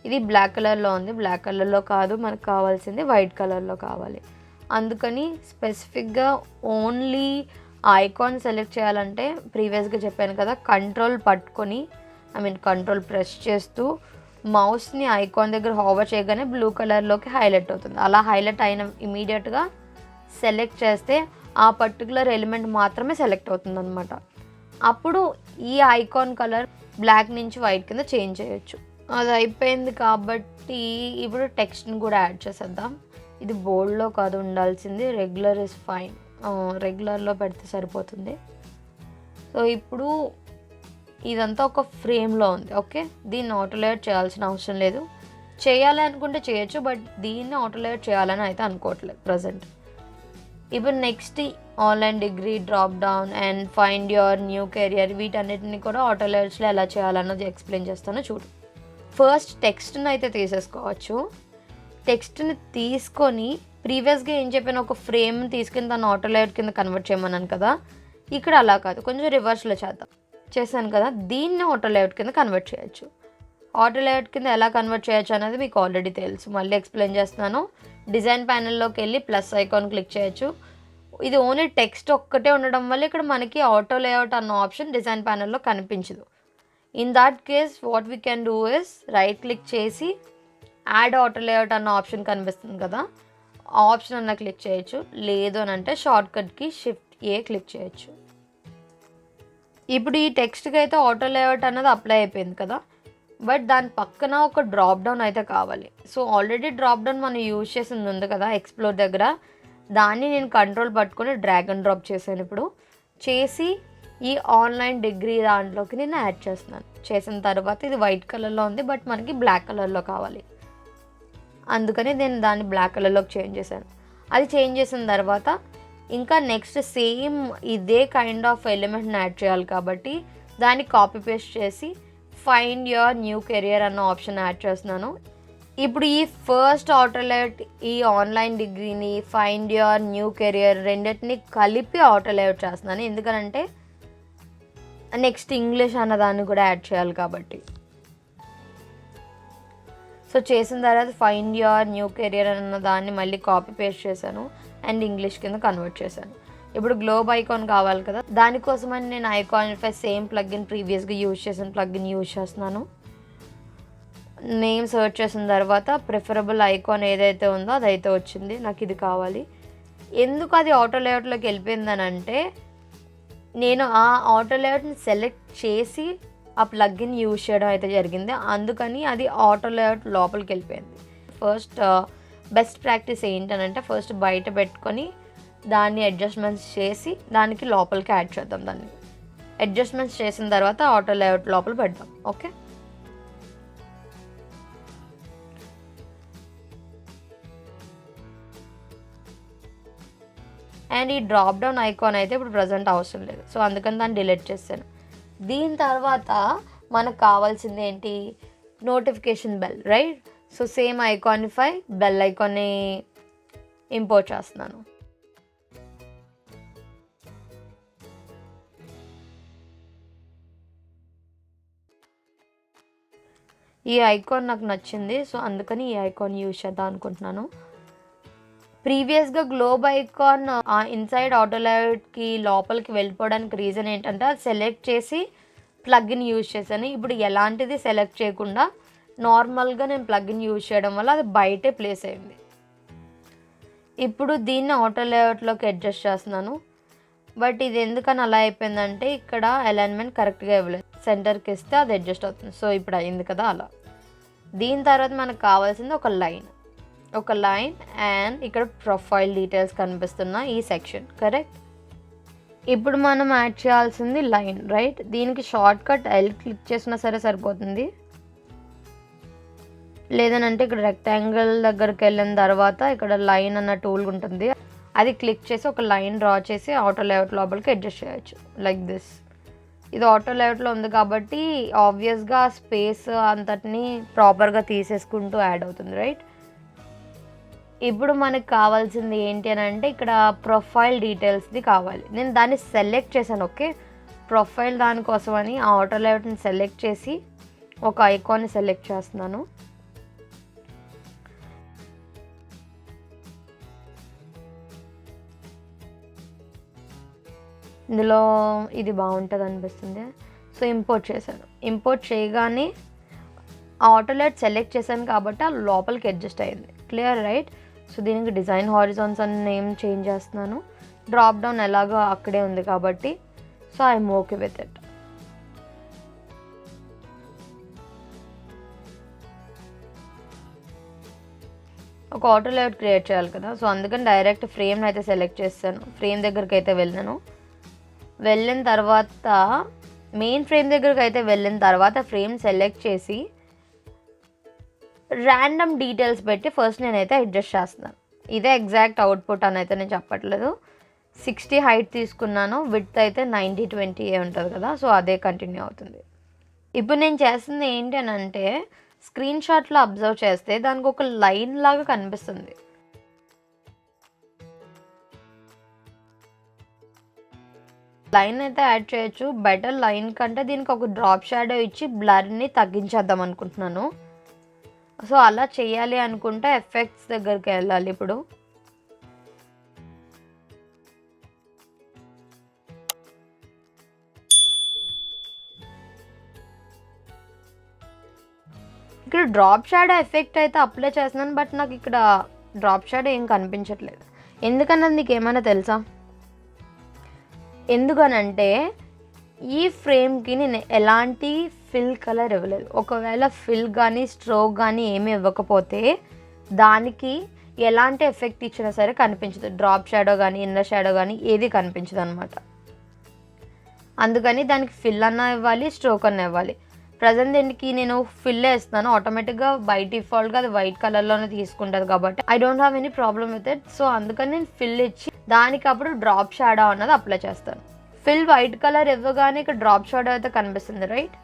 Speaker 1: ఇది బ్లాక్ కలర్లో ఉంది, బ్లాక్ కలర్లో కాదు, మనకు కావాల్సింది వైట్ కలర్లో కావాలి. అందుకని స్పెసిఫిక్గా ఓన్లీ ఐకాన్ సెలెక్ట్ చేయాలంటే ప్రీవియస్గా చెప్పాను కదా, కంట్రోల్ ప్రెస్ చేస్తూ మౌస్ని ఐకాన్ దగ్గర హోవర్ చేయగానే బ్లూ కలర్లోకి హైలైట్ అవుతుంది. అలా హైలైట్ అయిన ఇమీడియట్గా సెలెక్ట్ చేస్తే ఆ పర్టికులర్ ఎలిమెంట్ మాత్రమే సెలెక్ట్ అవుతుంది అనమాట. అప్పుడు ఈ ఐకాన్ కలర్ బ్లాక్ నుంచి వైట్ కింద చేంజ్ చేయొచ్చు. అది అయిపోయింది కాబట్టి ఇప్పుడు టెక్స్ట్ని కూడా యాడ్ చేసేద్దాం. ఇది బోల్డ్లో కాదు ఉండాల్సింది, రెగ్యులర్ ఇస్ ఫైన్, రెగ్యులర్లో పెడితే సరిపోతుంది. సో ఇప్పుడు ఇదంతా ఒక ఫ్రేమ్లో ఉంది. ఓకే, దీన్ని ఆటో లేఅవుట్ చేయాల్సిన అవసరం లేదు. చేయాలి అనుకుంటే చేయొచ్చు, బట్ దీన్ని ఆటో లేఅవుట్ చేయాలని అయితే అనుకోవట్లేదు ప్రజెంట్. ఇప్పుడు next online degree, drop down and find your new career, వీటన్నిటిని కూడా ఆటో లేఅవుట్స్లో ఎలా చేయాలన్నది ఎక్స్ప్లెయిన్ చేస్తాను చూడు. ఫస్ట్ టెక్స్ట్ని అయితే తీసేసుకోవచ్చు. టెక్స్ట్ని తీసుకొని ప్రీవియస్గా ఏం చెప్పాను, ఒక ఫ్రేమ్ తీసుకుని దాన్ని ఆటో లేఅవుట్ కింద కన్వర్ట్ చేయమన్నాను కదా. ఇక్కడ అలా కాదు, కొంచెం రివర్స్లో చేశాను కదా. దీన్ని ఆటో లేఅవుట్ కింద కన్వర్ట్ చేయొచ్చు. ఆటో లేఅవుట్ కింద ఎలా కన్వర్ట్ చేయొచ్చు అనేది మీకు ఆల్రెడీ తెలుసు, మళ్ళీ ఎక్స్ప్లెయిన్ చేస్తున్నాను. డిజైన్ ప్యానెల్లోకి వెళ్ళి ప్లస్ ఐకాన్ క్లిక్ చేయొచ్చు. ఇది ఓన్లీ టెక్స్ట్ ఒక్కటే ఉండడం వల్ల ఇక్కడ మనకి ఆటో లేఅవుట్ అన్న ఆప్షన్ డిజైన్ ప్యానెల్లో కనిపించదు. In that case what we can do is right click చేసి యాడ్ ఆటో లేఅవుట్ అన్న ఆప్షన్ కనిపిస్తుంది కదా, ఆ ఆప్షన్ అన్న క్లిక్ చేయొచ్చు. లేదు అని అంటే షార్ట్కట్కి Shift-A క్లిక్ చేయొచ్చు. ఇప్పుడు ఈ టెక్స్ట్కి అయితే ఆటో లేఅవుట్ అన్నది అప్లై అయిపోయింది కదా, బట్ దాని పక్కన ఒక డ్రాప్ డౌన్ అయితే కావాలి. సో ఆల్రెడీ డ్రాప్ డౌన్ మనం యూజ్ చేసింది ఉంది కదా ఎక్స్ప్లోర్ దగ్గర, దాన్ని నేను కంట్రోల్ పట్టుకొని డ్రాగ్ అండ్ డ్రాప్ చేశాను. ఇప్పుడు చేసి ఈ ఆన్లైన్ డిగ్రీ దాంట్లోకి నేను యాడ్ చేస్తున్నాను. చేసిన తర్వాత ఇది వైట్ కలర్లో ఉంది, బట్ మనకి బ్లాక్ కలర్లో కావాలి, అందుకని నేను దాన్ని బ్లాక్ కలర్లోకి చేంజ్ చేశాను. అది చేంజ్ చేసిన తర్వాత ఇంకా నెక్స్ట్ సేమ్ ఇదే కైండ్ ఆఫ్ ఎలిమెంట్ని యాడ్ చేయాలి కాబట్టి దాన్ని కాపీ పేస్ట్ చేసి ఫైండ్ యువర్ న్యూ కెరియర్ అన్న ఆప్షన్ యాడ్ చేస్తున్నాను. ఇప్పుడు ఈ ఫస్ట్ ఆటో లేఅవుట్ ఈ ఆన్లైన్ డిగ్రీని ఫైండ్ యువర్ న్యూ కెరియర్ రెండింటిని కలిపి ఆటో లేఅవుట్ చేస్తున్నాను, ఎందుకనంటే నెక్స్ట్ ఇంగ్లీష్ అన్నదాన్ని కూడా యాడ్ చేయాలి కాబట్టి. సో చేసిన తర్వాత ఫైండ్ యువర్ న్యూ కెరియర్ అన్న దాన్ని మళ్ళీ కాపీ పేస్ట్ చేశాను అండ్ ఇంగ్లీష్ కింద కన్వర్ట్ చేశాను. ఇప్పుడు గ్లోబ్ ఐకాన్ కావాలి కదా, దానికోసమని నేను ఐకానిఫై సేమ్ ప్లగ్ఇన్ ప్రీవియస్గా యూజ్ చేసిన ప్లగ్ఇన్ యూజ్ చేస్తున్నాను. నేమ్ సెర్చ్ చేసిన తర్వాత ప్రిఫరబుల్ ఐకాన్ ఏదైతే ఉందో అదైతే వచ్చింది, నాకు ఇది కావాలి. ఎందుకు అది ఆటో లేఅవుట్లోకి వెళ్ళిపోయిందని అంటే నేను ఆ ఆటో లేఅవుట్ని సెలెక్ట్ చేసి ఆ ప్లగ్ఇన్ యూజ్ చేయడం అయితే జరిగింది, అందుకని అది ఆటో లేఅవుట్ లోపలికి వెళ్ళిపోయింది. ఫస్ట్ బెస్ట్ ప్రాక్టీస్ ఏంటనంటే ఫస్ట్ బయట పెట్టుకొని దాన్ని అడ్జస్ట్మెంట్స్ చేసి దానికి లోపలికి యాడ్ చేద్దాం. దాన్ని అడ్జస్ట్మెంట్స్ చేసిన తర్వాత ఆటో లేఅవుట్ లోపల పెడదాం. ఓకే, అండ్ ఈ డ్రాప్ డౌన్ ఐకాన్ అయితే ఇప్పుడు ప్రజెంట్ అవసరం లేదు, సో అందుకని దాన్ని డిలీట్ చేశాను. దీని తర్వాత మనకు కావాల్సింది ఏంటి, notification bell, right? So same Iconify bell ఐకాన్ని ఇంపోర్ట్ చేస్తున్నాను. ఈ ఐకాన్ నాకు నచ్చింది, సో అందుకని ఈ ఐకాన్ యూజ్ చేద్దాం అనుకుంటున్నాను. ప్రీవియస్గా గ్లోబ్ ఐకాన్ ఇన్సైడ్ ఆటో లేఅవుట్కి లోపలికి వెళ్ళిపోవడానికి రీజన్ ఏంటంటే అది సెలెక్ట్ చేసి ప్లగ్ఇన్ యూజ్ చేశాను. ఇప్పుడు ఎలాంటిది సెలెక్ట్ చేయకుండా నార్మల్గా నేను ప్లగ్ఇన్ యూజ్ చేయడం వల్ల అది బయటే ప్లేస్ అయింది. ఇప్పుడు దీన్ని ఆటో లేఅవుట్లోకి అడ్జస్ట్ చేస్తున్నాను. బట్ ఇది ఎందుకని అలా అయిపోయిందంటే ఇక్కడ అలైన్మెంట్ కరెక్ట్గా ఇవ్వలేదు. సెంటర్కి ఇస్తే అది అడ్జస్ట్ అవుతుంది. సో ఇప్పుడు అయింది కదా అలా. దీని తర్వాత మనకు కావాల్సింది ఒక లైన్ అండ్ ఇక్కడ ప్రొఫైల్ డీటెయిల్స్ కనిపిస్తున్న ఈ సెక్షన్, కరెక్ట్? ఇప్పుడు మనం యాడ్ చేయాల్సింది లైన్, రైట్? దీనికి షార్ట్ కట్ ఎల్ క్లిక్ చేసినా సరే సరిపోతుంది. లేదనంటే ఇక్కడ రెక్టాంగిల్ దగ్గరికి వెళ్ళిన తర్వాత ఇక్కడ లైన్ అన్న టూల్ ఉంటుంది, అది క్లిక్ చేసి ఒక లైన్ డ్రా చేసి ఆటో లేఅవుట్ లోపలికి అడ్జస్ట్ చేయొచ్చు లైక్ దిస్. ఇది ఆటో లేఅవుట్లో ఉంది కాబట్టి ఆబ్వియస్గా స్పేస్ అంతటిని ప్రాపర్గా తీసేసుకుంటూ యాడ్ అవుతుంది, రైట్? ఇప్పుడు మనకు కావాల్సింది ఏంటి అని అంటే ఇక్కడ ప్రొఫైల్ డీటెయిల్స్ది కావాలి. నేను దాన్ని సెలెక్ట్ చేశాను. ఓకే, ప్రొఫైల్ దానికోసమని ఆ ఆటో లేఅవుట్ని సెలెక్ట్ చేసి ఒక ఐకాన్ని సెలెక్ట్ చేస్తున్నాను. ఇందులో ఇది బాగుంటుంది అనిపిస్తుంది, సో ఇంపోర్ట్ చేశాను. ఇంపోర్ట్ చేయగానే ఆ ఆటో లేఅవుట్ సెలెక్ట్ చేశాను కాబట్టి ఆ లోపలికి అడ్జస్ట్ అయ్యింది. Clear, right? సో దీనికి డిజైన్ హారిజాన్స్ అని నేమ్ చేంజ్ చేస్తున్నాను. డ్రాప్ డౌన్ ఎలాగో అక్కడే ఉంది కాబట్టి so I'm okay with it. ఒక ఆటో లేఅవుట్ క్రియేట్ చేయాలి కదా, సో అందుకని డైరెక్ట్ ఫ్రేమ్ని అయితే సెలెక్ట్ చేస్తాను. ఫ్రేమ్ దగ్గరికి అయితే వెళ్ళిన తర్వాత మెయిన్ ఫ్రేమ్ దగ్గరికి అయితే వెళ్ళిన తర్వాత ఫ్రేమ్ సెలెక్ట్ చేసి ర్యాండమ్ డీటెయిల్స్ పెట్టి ఫస్ట్ నేనైతే అడ్జస్ట్ చేస్తున్నాను. ఇదే ఎగ్జాక్ట్ అవుట్పుట్ అని అయితే నేను చెప్పట్లేదు. 60 హైట్ తీసుకున్నాను, విడ్త్ అయితే 90/20 ఉంటుంది కదా, సో అదే కంటిన్యూ అవుతుంది. ఇప్పుడు నేను చేస్తుంది ఏంటి అని అంటే స్క్రీన్ షాట్లో అబ్జర్వ్ చేస్తే దానికి ఒక లైన్ లాగా కనిపిస్తుంది. లైన్ అయితే యాడ్ చేయొచ్చు, బెటర్ లైన్ కంటే దీనికి ఒక డ్రాప్ షాడో ఇచ్చి బ్లర్ని తగ్గించేద్దాం అనుకుంటున్నాను. సో అలా చేయాలి అనుకుంటే ఎఫెక్ట్స్ దగ్గరికి వెళ్ళాలి. ఇప్పుడు ఇక్కడ డ్రాప్ షాడో ఎఫెక్ట్ అయితే అప్లై చేస్తున్నాను, బట్ నాకు ఇక్కడ డ్రాప్ షాడో ఏం కనిపించట్లేదు. ఎందుకన్నది నీకు ఏమైనా తెలుసా? ఎందుకనంటే ఈ ఫ్రేమ్కి నేను ఎలాంటి ఫిల్ కలర్ ఇవ్వలేదు. ఒకవేళ ఫిల్ కానీ స్ట్రోక్ కానీ ఏమి ఇవ్వకపోతే దానికి ఎలాంటి ఎఫెక్ట్ ఇచ్చినా సరే కనిపించదు. డ్రాప్ షాడో కానీ ఇన్నర్ షాడో కానీ ఏది కనిపించదు అనమాట. అందుకని దానికి ఫిల్ అన్న ఇవ్వాలి, స్ట్రోక్ అన్న ఇవ్వాలి. ప్రజెంట్ దీనికి నేను ఫిల్ వేస్తున్నాను, ఆటోమేటిక్గా బై డిఫాల్ట్గా అది వైట్ కలర్లోనే తీసుకుంటుంది కాబట్టి I don't have any problem with it. So అందుకని నేను ఫిల్ ఇచ్చి దానికి అప్పుడు డ్రాప్ షాడో అన్నది అప్లై చేస్తాను. ఫిల్ వైట్ కలర్ ఇవ్వగానే ఇక్కడ డ్రాప్ షాడో అయితే కనిపిస్తుంది, రైట్?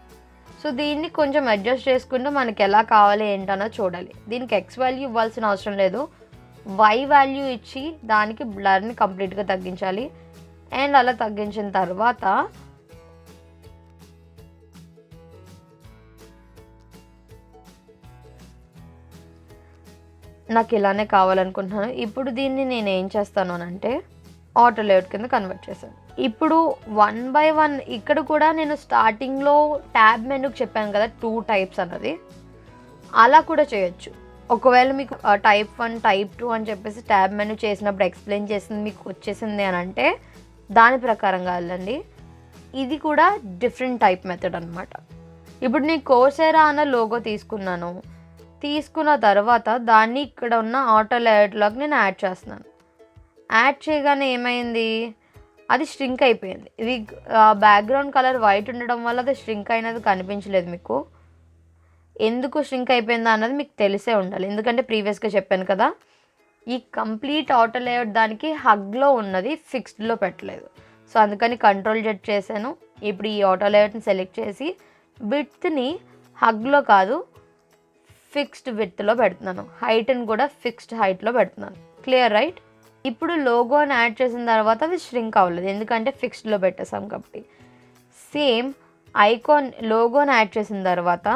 Speaker 1: సో దీన్ని కొంచెం అడ్జస్ట్ చేసుకుంటూ మనకి ఎలా కావాలి ఏంటన్నది చూడాలి. దీనికి ఎక్స్ వాల్యూ ఇవ్వాల్సిన అవసరం లేదు, వై వాల్యూ ఇచ్చి దానికి బ్లర్ని కంప్లీట్గా తగ్గించాలి. అండ్ అలా తగ్గించిన తర్వాత నాకు ఇలానే కావాలనుకుంటున్నాను. ఇప్పుడు దీన్ని నేను ఏం చేస్తాను అంటే ఆటో లేఅవుట్ కింద కన్వర్ట్ చేశాను. ఇప్పుడు 1 by 1 ఇక్కడ కూడా నేను స్టార్టింగ్లో ట్యాబ్ మెనూకి చెప్పాను కదా 2 types అన్నది, అలా కూడా చేయొచ్చు. ఒకవేళ మీకు type 1 type 2 అని చెప్పేసి ట్యాబ్ మెనూ చేసినప్పుడు ఎక్స్ప్లెయిన్ చేసింది మీకు వచ్చేసింది అని అంటే దాని ప్రకారంగా వెళ్ళండి. ఇది కూడా డిఫరెంట్ టైప్ మెథడ్ అనమాట. ఇప్పుడు నేను కోర్సెరా అన్న లోగో తీసుకున్న తర్వాత దాన్ని ఇక్కడ ఉన్న ఆటో లేఅవుట్లోకి నేను యాడ్ చేస్తున్నాను. యాడ్ చేయగానే ఏమైంది, అది స్ట్రింక్ అయిపోయింది. ఇది బ్యాక్గ్రౌండ్ కలర్ వైట్ ఉండడం వల్ల అది స్ట్రింక్ అయినది కనిపించలేదు మీకు. ఎందుకు స్ట్రింక్ అయిపోయిందా అన్నది మీకు తెలిసే ఉండాలి, ఎందుకంటే ప్రీవియస్గా చెప్పాను కదా, ఈ కంప్లీట్ ఆటో లేఅవుట్ దానికి హగ్లో ఉన్నది, ఫిక్స్డ్లో పెట్టలేదు. సో అందుకని కంట్రోల్ జెడ్ చేశాను. ఇప్పుడు ఈ ఆటో లేఅవుట్ని సెలెక్ట్ చేసి విడ్త్ని హగ్లో కాదు ఫిక్స్డ్ విడ్త్లో పెడుతున్నాను, హైట్ని కూడా ఫిక్స్డ్ హైట్లో పెడుతున్నాను. Clear right? ఇప్పుడు లోగోని యాడ్ చేసిన తర్వాత అది ష్రింక్ అవ్వలేదు, ఎందుకంటే ఫిక్స్డ్లో పెట్టేసాం కాబట్టి. సేమ్ ఐకాన్ లోగోని యాడ్ చేసిన తర్వాత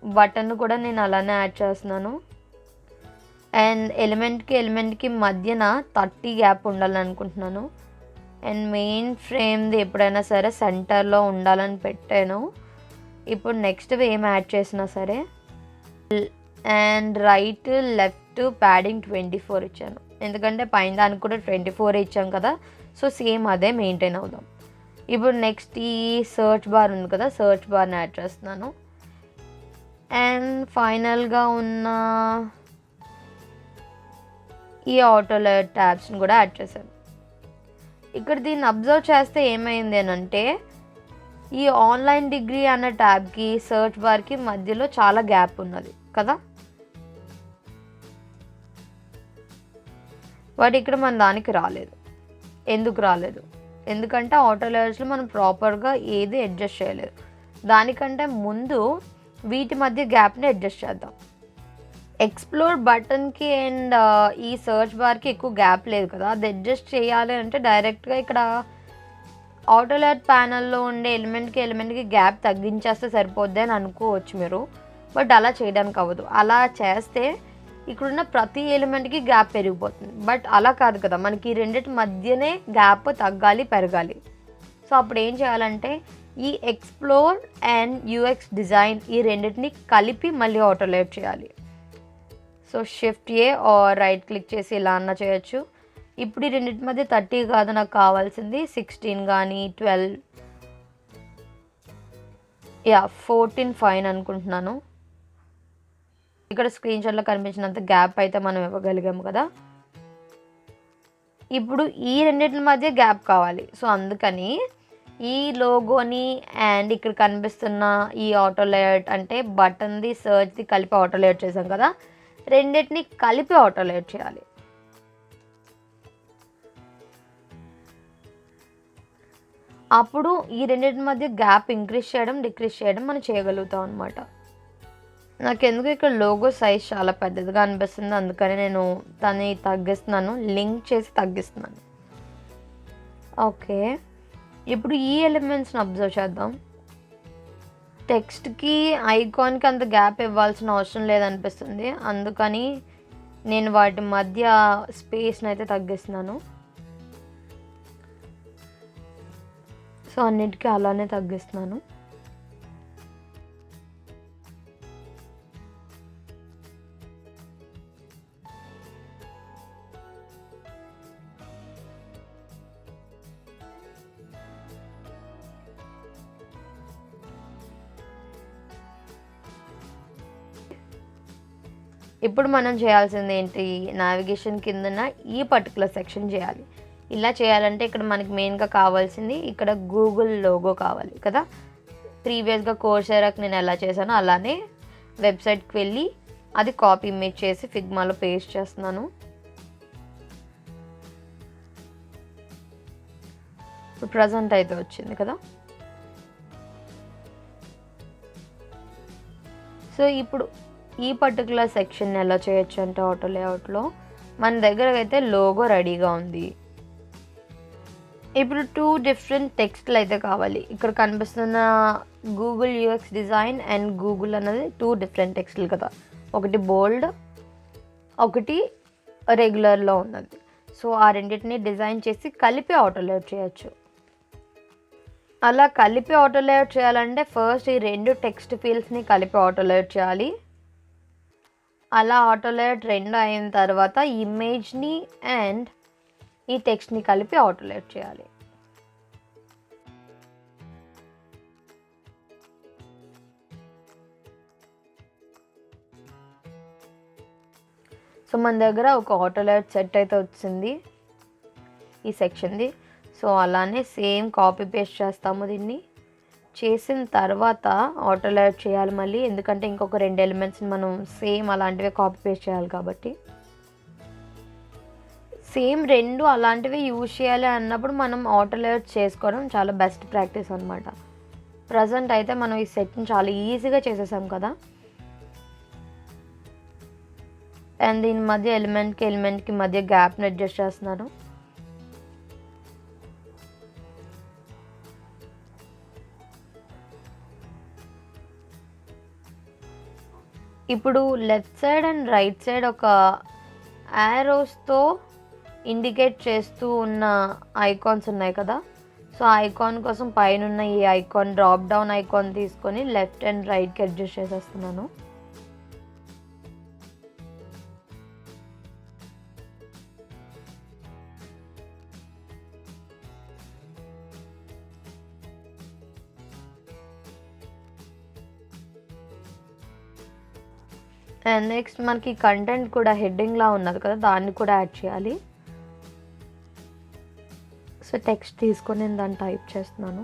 Speaker 1: బటన్ కూడా నేను అలానే యాడ్ చేస్తున్నాను. అండ్ ఎలిమెంట్కి మధ్యన 30 గ్యాప్ ఉండాలని అనుకుంటున్నాను. అండ్ మెయిన్ ఫ్రేమ్ది ఎప్పుడైనా సరే సెంటర్లో ఉండాలని పెట్టాను. ఇప్పుడు నెక్స్ట్ ఏం యాడ్ చేసినా సరే అండ్ రైట్ లెఫ్ట్ ప్యాడింగ్ 24 ఇచ్చాను, ఎందుకంటే పైన దానికి కూడా 24 ఇచ్చాం కదా, సో సేమ్ అదే మెయింటైన్ అవుదాం. ఇప్పుడు నెక్స్ట్ ఈ సర్చ్ బార్ ఉంది కదా, సర్చ్ బార్ని యాడ్ చేస్తున్నాను. అండ్ ఫైనల్గా ఉన్న ఈ ఆటో లేఅవుట్ ట్యాబ్స్ని కూడా యాడ్ చేశాను. ఇక్కడ దీన్ని అబ్జర్వ్ చేస్తే ఏమైంది అని అంటే, ఈ ఆన్లైన్ డిగ్రీ అన్న ట్యాబ్కి సర్చ్ బార్కి మధ్యలో చాలా గ్యాప్ ఉన్నది కదా, బట్ ఇక్కడ మన దానికి రాలేదు. ఎందుకు రాలేదు? ఎందుకంటే ఆటో లేఅవుట్స్లో మనం ప్రాపర్గా ఏది అడ్జస్ట్ చేయలేదు. దానికంటే ముందు వీటి మధ్య గ్యాప్ని అడ్జస్ట్ చేద్దాం. ఎక్స్ప్లోర్ బటన్కి అండ్ ఈ సర్చ్ బార్కి ఎక్కువ గ్యాప్ లేదు కదా, అది అడ్జస్ట్ చేయాలి అంటే డైరెక్ట్గా ఇక్కడ ఆటో లేఅవుట్ ప్యానల్లో ఉండే ఎలిమెంట్కి గ్యాప్ తగ్గించేస్తే సరిపోద్ది అని అనుకోవచ్చు మీరు, బట్ అలా చేయడానికి అవ్వదు. అలా చేస్తే ఇక్కడున్న ప్రతి ఎలిమెంట్కి గ్యాప్ పెరిగిపోతుంది, బట్ అలా కాదు కదా, మనకి రెండింటి మధ్యనే గ్యాప్ తగ్గాలి పెరగాలి. సో అప్పుడు ఏం చేయాలంటే ఈ ఎక్స్ప్లోర్ అండ్ యూఎక్స్ డిజైన్ ఈ రెండింటిని కలిపి మళ్ళీ ఆటో లేఅవుట్ చేయాలి. So shift A R right click చేసి ఇలా అన్నా చేయొచ్చు. ఇప్పుడు ఈ రెండింటి మధ్య 30 కాదు నాకు కావాల్సింది, 16 కానీ 12, 14 ఫైన్ అనుకుంటున్నాను. ఇక్కడ స్క్రీన్ షాట్లో కనిపించినంత గ్యాప్ అయితే మనం ఇవ్వగలిగాము కదా. ఇప్పుడు ఈ రెండింటి మధ్య గ్యాప్ కావాలి, సో అందుకని ఈ లోగోని అండ్ ఇక్కడ కనిపిస్తున్న ఈ ఆటో లేఅవుట్ అంటే బటన్ది సర్చ్ది కలిపి ఆటో లేఅవుట్ చేసాం కదా, రెండింటిని కలిపి ఆటో లేఅవుట్ చేయాలి. అప్పుడు ఈ రెండింటి మధ్య గ్యాప్ ఇంక్రీజ్ చేయడం డిక్రీజ్ చేయడం మనం చేయగలుగుతాం అనమాట. నాకెందుకు ఇక్కడ లోగో సైజ్ చాలా పెద్దదిగా అనిపిస్తుంది, అందుకని నేను దాన్ని తగ్గిస్తున్నాను, లింక్ చేసి తగ్గిస్తున్నాను. ఓకే, ఇప్పుడు ఈ ఎలిమెంట్స్ని అబ్జర్వ్ చేద్దాం. టెక్స్ట్కి ఐకాన్కి అంత గ్యాప్ ఇవ్వాల్సిన అవసరం లేదనిపిస్తుంది, అందుకని నేను వాటి మధ్య స్పేస్ని అయితే తగ్గిస్తున్నాను. సో అన్నిటికీ అలానే తగ్గిస్తున్నాను. ఇప్పుడు మనం చేయాల్సింది ఏంటి, నావిగేషన్ కిందన ఈ పర్టికులర్ సెక్షన్ చేయాలి. ఇలా చేయాలంటే ఇక్కడ మనకి మెయిన్గా కావాల్సింది ఇక్కడ గూగుల్ లోగో కావాలి కదా. ప్రీవియస్గా కోర్సెరాకి నేను ఎలా చేశానో అలానే వెబ్సైట్కి వెళ్ళి అది కాపీ ఇమేజ్ చేసి ఫిగ్మాలో పేస్ట్ చేస్తున్నాను. ఇప్పుడు ప్రజెంట్ అయితే వచ్చింది కదా. సో ఇప్పుడు ఈ పర్టికులర్ సెక్షన్ ఎలా చేయొచ్చు అంటే ఆటో లేఅవుట్లో మన దగ్గర అయితే లోగో రెడీగా ఉంది. ఇప్పుడు 2 డిఫరెంట్ టెక్స్ట్లు అయితే కావాలి. ఇక్కడ కనిపిస్తున్న Google UX design and Google అన్నది 2 డిఫరెంట్ టెక్స్ట్లు కదా, ఒకటి బోల్డ్ ఒకటి రెగ్యులర్లో ఉన్నది. సో ఆ రెండింటిని డిజైన్ చేసి కలిపి ఆటో లేఅవుట్ చేయొచ్చు. అలా కలిపి ఆటో లేఅవుట్ చేయాలంటే ఫస్ట్ ఈ 2 టెక్స్ట్ ఫీల్డ్స్ని కలిపి ఆటో లేఅవుట్ చేయాలి. అలా ఆటో లేఅవుట్ 2 అయిన తర్వాత ఇమేజ్ని అండ్ ఈ టెక్స్ట్ని కలిపి ఆటో లేఅవుట్ చేయాలి. సో మన దగ్గర ఒక ఆటో లేఅవుట్ సెట్ అయితే వచ్చింది ఈ సెక్షన్ది. సో అలానే సేమ్ కాపీ పేస్ట్ చేస్తాము. దీన్ని చేసిన తర్వాత ఆటో లేఅవుట్ చేయాలి మళ్ళీ, ఎందుకంటే ఇంకొక 2 ఎలిమెంట్స్ని మనం సేమ్ అలాంటివే కాపీ పేస్ట్ చేయాలి కాబట్టి. సేమ్ 2 అలాంటివి యూజ్ చేయాలి అన్నప్పుడు మనం ఆటో లేఅవుట్ చేసుకోవడం చాలా బెస్ట్ ప్రాక్టీస్ అనమాట. ప్రజెంట్ అయితే మనం ఈ సెట్ని చాలా ఈజీగా చేసేసాం కదా. అండ్ దీని మధ్య ఎలిమెంట్కి మధ్య గ్యాప్ని అడ్జస్ట్ చేస్తున్నాను. ఇప్పుడు left side and right side ఒక యారోస్తో ఇండికేట్ చేస్తూ ఉన్న ఐకాన్స్ ఉన్నాయి కదా. సో ఐకాన్ కోసం పైన ఈ ఐకాన్ డ్రాప్ డౌన్ ఐకాన్ తీసుకొని లెఫ్ట్ అండ్ రైట్కి అడ్జస్ట్ చేసేస్తున్నాను. అండ్ నెక్స్ట్ మనకి కంటెంట్ కూడా హెడ్డింగ్లా ఉన్నది కదా, దాన్ని కూడా యాడ్ చేయాలి. సో టెక్స్ట్ తీసుకొని నేను దాన్ని టైప్ చేస్తున్నాను.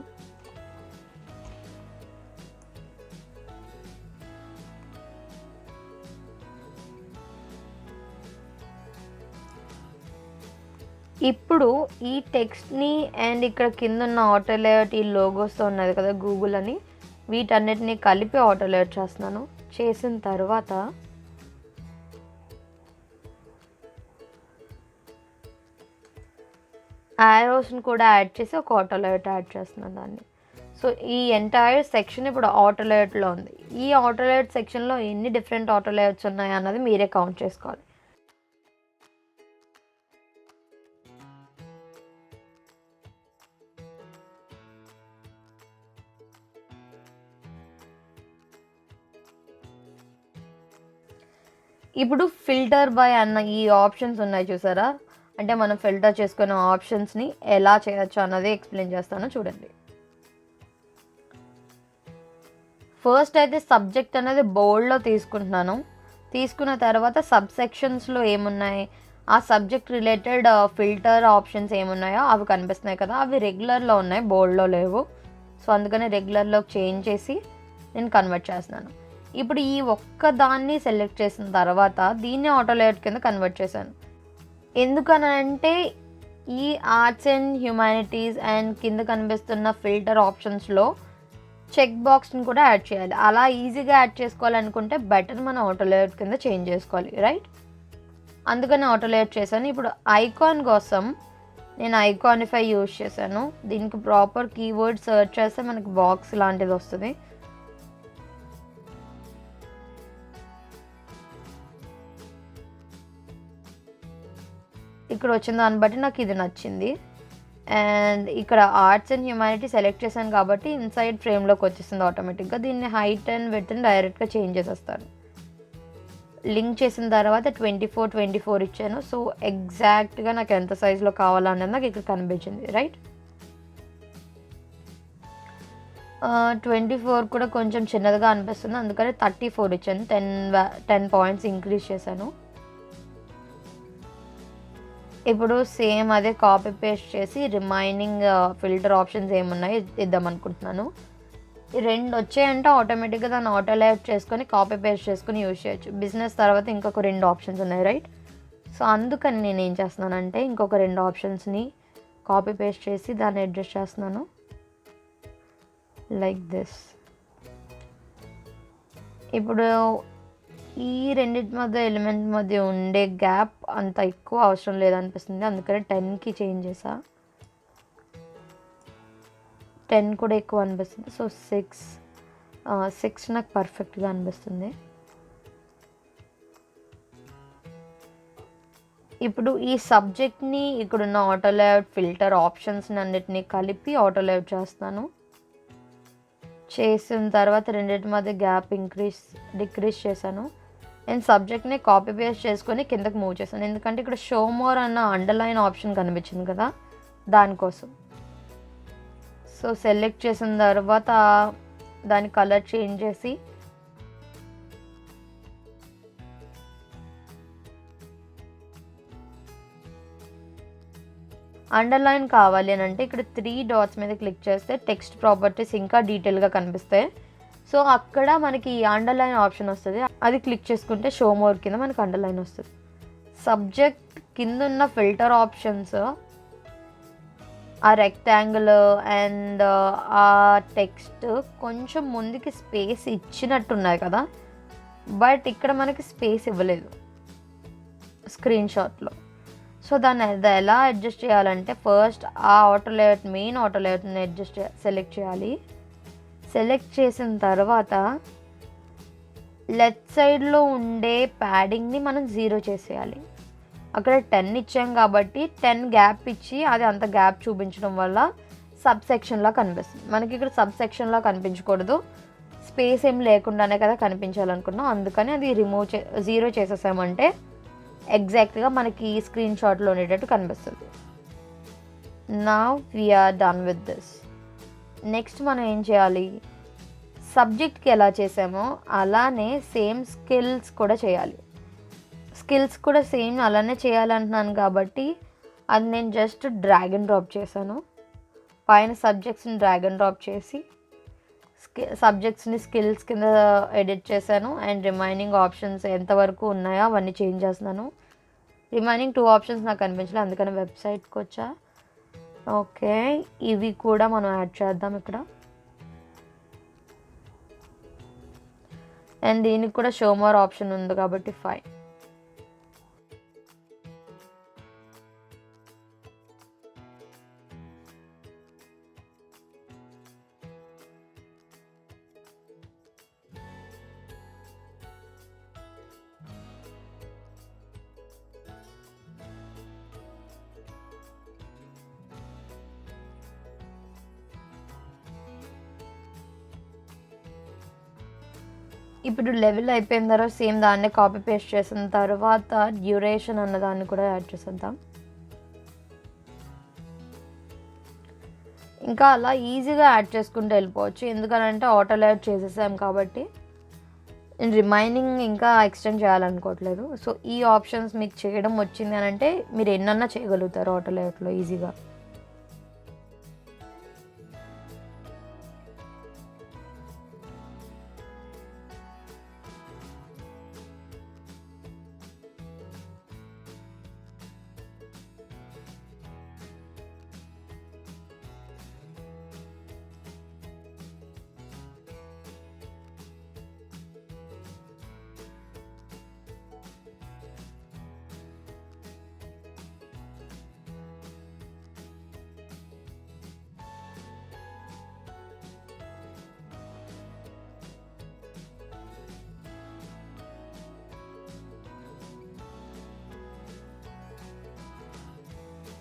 Speaker 1: ఇప్పుడు ఈ టెక్స్ట్ని అండ్ ఇక్కడ కింద ఉన్న ఆటో లేఅవుట్ ఈ లోగోస్తో ఉన్నది కదా గూగుల్ అని, వీటన్నిటిని కలిపి ఆటో లేఅవుట్ చేస్తున్నాను. చేసిన తర్వాత యారోస్ని కూడా యాడ్ చేసి ఒక ఆటో లేఅవుట్ యాడ్ చేస్తున్నాను దాన్ని. సో ఈ ఎంటైర్ సెక్షన్ ఇప్పుడు ఆటో లేఅవుట్లో ఉంది. ఈ ఆటో లేఅవుట్ సెక్షన్లో ఎన్ని డిఫరెంట్ ఆటో లేఅవుట్స్ ఉన్నాయి అన్నది మీరే కౌంట్ చేసుకోవాలి. ఇప్పుడు ఫిల్టర్ బై అన్న ఈ ఆప్షన్స్ ఉన్నాయి చూసారా, అంటే మనం ఫిల్టర్ చేసుకున్న ఆప్షన్స్ని ఎలా చేయొచ్చు అన్నది ఎక్స్ప్లెయిన్ చేస్తాను చూడండి. ఫస్ట్ అయితే సబ్జెక్ట్ అనేది బోల్డ్లో తీసుకుంటున్నాను. తీసుకున్న తర్వాత సబ్ సెక్షన్స్లో ఏమున్నాయి, ఆ సబ్జెక్ట్ రిలేటెడ్ ఫిల్టర్ ఆప్షన్స్ ఏమున్నాయో అవి కనిపిస్తున్నాయి కదా, అవి రెగ్యులర్లో ఉన్నాయి, బోల్డ్లో లేవు. సో అందుకని రెగ్యులర్లోకి చేంజ్ చేసి నేను కన్వర్ట్ చేస్తున్నాను. ఇప్పుడు ఈ ఒక్క దాన్ని సెలెక్ట్ చేసిన తర్వాత దీన్ని ఆటో లేఅవుట్ కింద కన్వర్ట్ చేశాను. ఎందుకనంటే ఈ ఆర్ట్స్ అండ్ హ్యుమానిటీస్ అండ్ కింద కనిపిస్తున్న ఫిల్టర్ ఆప్షన్స్లో చెక్ బాక్స్ని కూడా యాడ్ చేయాలి. అలా ఈజీగా యాడ్ చేసుకోవాలనుకుంటే బెటర్ మనం ఆటో లేఅవుట్ కింద చేంజ్ చేసుకోవాలి, రైట్? అందుకని ఆటో లేఅవుట్ చేశాను. ఇప్పుడు ఐకాన్ కోసం నేను ఐకానిఫై యూజ్ చేశాను. దీనికి ప్రాపర్ కీవర్డ్ సెర్చ్ చేస్తే మనకి బాక్స్ లాంటిది వస్తుంది. ఇక్కడ వచ్చిన దాన్ని బట్టి నాకు ఇది నచ్చింది. అండ్ ఇక్కడ ఆర్ట్స్ అండ్ హ్యుమానిటీ సెలెక్ట్ చేశాను కాబట్టి ఇన్సైడ్ ఫ్రేమ్లోకి వచ్చేసింది ఆటోమేటిక్గా. దీన్ని హైట్ అండ్ విడ్త్ని డైరెక్ట్గా చేంజ్ చేసేస్తాను. లింక్ చేసిన తర్వాత 24 ఇచ్చాను. సో ఎగ్జాక్ట్గా నాకు ఎంత సైజులో కావాలన్నది నాకు ఇక్కడ కనిపించింది, రైట్? 24 కూడా కొంచెం చిన్నదిగా అనిపిస్తుంది, అందుకని 34 ఇచ్చాను. 10 పాయింట్స్ ఇంక్రీజ్ చేశాను. ఇప్పుడు సేమ్ అదే కాపీ పేస్ట్ చేసి రిమైనింగ్ ఫిల్టర్ ఆప్షన్స్ ఏమున్నాయి ఇద్దాం అనుకుంటున్నాను. ఈ 2 వచ్చాయంటే ఆటోమేటిక్గా దాన్ని ఆటో లేఅవుట్ చేసుకొని కాపీ పేస్ట్ చేసుకొని యూజ్ చేయొచ్చు. బిజినెస్ తర్వాత ఇంకొక 2 ఆప్షన్స్ ఉన్నాయి, రైట్? సో అందుకని నేను ఏం చేస్తున్నానంటే ఇంకొక 2 ఆప్షన్స్ని కాపీ పేస్ట్ చేసి దాన్ని అడ్జస్ట్ చేస్తున్నాను లైక్ దిస్. ఇప్పుడు ఈ రెండింటి మధ్య ఎలిమెంట్ మధ్య ఉండే గ్యాప్ అంత ఎక్కువ అవసరం లేదనిపిస్తుంది, అందుకని 10కి చేంజ్ చేసా. 10 కూడా ఎక్కువ అనిపిస్తుంది. సో 6 నాకు పర్ఫెక్ట్గా అనిపిస్తుంది. ఇప్పుడు ఈ సబ్జెక్ట్ని ఇక్కడున్న ఆటో లేఅవుట్ ఫిల్టర్ ఆప్షన్స్ని అన్నిటినీ కలిపి ఆటో లేఅవుట్ చేస్తాను. చేసిన తర్వాత రెండింటి మధ్య గ్యాప్ డిక్రీజ్ చేశాను. నేను సబ్జెక్ట్ని కాపీ పేస్ట్ చేసుకొని కిందకి మూవ్ చేశాను, ఎందుకంటే ఇక్కడ షో మోర్ అన్న అండర్లైన్ ఆప్షన్ కనిపించింది కదా, దానికోసం. సో సెలెక్ట్ చేసిన తర్వాత దాని కలర్ చేంజ్ చేసి అండర్లైన్ కావాలి అని అంటే ఇక్కడ 3 డాట్స్ మీద క్లిక్ చేస్తే టెక్స్ట్ ప్రాపర్టీస్ ఇంకా డీటెయిల్గా కనిపిస్తాయి. సో అక్కడ మనకి అండర్లైన్ ఆప్షన్ వస్తుంది, అది క్లిక్ చేసుకుంటే షో మోర్ కింద మనకి అండర్లైన్ వస్తుంది. సబ్జెక్ట్ కింద ఉన్న ఫిల్టర్ ఆప్షన్స్, ఆ రెక్టాంగిల్ అండ్ ఆ టెక్స్ట్ కొంచెం ముందుకి స్పేస్ ఇచ్చినట్టున్నాయి కదా, బట్ ఇక్కడ మనకి స్పేస్ ఇవ్వలేదు స్క్రీన్ షాట్లో. సో దాన్ని అది ఎలా అడ్జస్ట్ చేయాలంటే ఫస్ట్ ఆ ఆటో లేఅవుట్, మెయిన్ ఆటో లేఅవుట్ని సెలెక్ట్ చేయాలి. సెలెక్ట్ చేసిన తర్వాత లెఫ్ట్ సైడ్లో ఉండే ప్యాడింగ్ని మనం 0 చేసేయాలి. అక్కడ 10 ఇచ్చాం కాబట్టి 10 గ్యాప్ ఇచ్చి అది అంత గ్యాప్ చూపించడం వల్ల సబ్ సెక్షన్లా కనిపిస్తుంది. మనకి ఇక్కడ సబ్ సెక్షన్లా కనిపించకూడదు, స్పేస్ ఏం లేకుండానే కదా కనిపించాలనుకున్నాం, అందుకని అది 0 చేసేసామంటే ఎగ్జాక్ట్గా మనకి స్క్రీన్ షాట్లో ఉండేటట్టు కనిపిస్తుంది. Now we are done with this. Next మనం ఏం చేయాలి, సబ్జెక్ట్కి ఎలా చేసామో అలానే సేమ్ స్కిల్స్ కూడా చేయాలి. స్కిల్స్ కూడా సేమ్ అలానే చేయాలంటున్నాను కాబట్టి అది నేను జస్ట్ డ్రాగ్ అండ్ డ్రాప్ చేశాను. పైన సబ్జెక్ట్స్ని డ్రాగ్ అండ్ డ్రాప్ చేసి సబ్జెక్ట్స్ని స్కిల్స్ కింద ఎడిట్ చేశాను. అండ్ రిమైనింగ్ ఆప్షన్స్ ఎంతవరకు ఉన్నాయో అవన్నీ చేంజ్ చేస్తున్నాను. రిమైనింగ్ 2 ఆప్షన్స్ నాకు కనిపించలేదు, అందుకని వెబ్సైట్కి వచ్చా. ఓకే, ఇవి కూడా మనం యాడ్ చేద్దాం ఇక్కడ. అండ్ దీనికి కూడా షో మోర్ ఆప్షన్ ఉంది కాబట్టి ఫైన్. ఇప్పుడు లెవెల్ అయిపోయిన తర్వాత సేమ్ దాన్ని కాపీ పేస్ట్ చేసిన తర్వాత డ్యూరేషన్ అన్న దాన్ని కూడా యాడ్ చేసేద్దాం. ఇంకా అలా ఈజీగా యాడ్ చేసుకుంటూ వెళ్ళిపోవచ్చు, ఎందుకనంటే ఆటో లేఅవుట్ చేసేసాం కాబట్టి రిమైనింగ్ ఇంకా ఎక్స్టెండ్ చేయాలనుకోవట్లేదు. సో ఈ ఆప్షన్స్ మీకు చేయడం వచ్చింది అని అంటే మీరు ఎన్నన్నా చేయగలుగుతారు ఆటో లేఅవుట్లో ఈజీగా.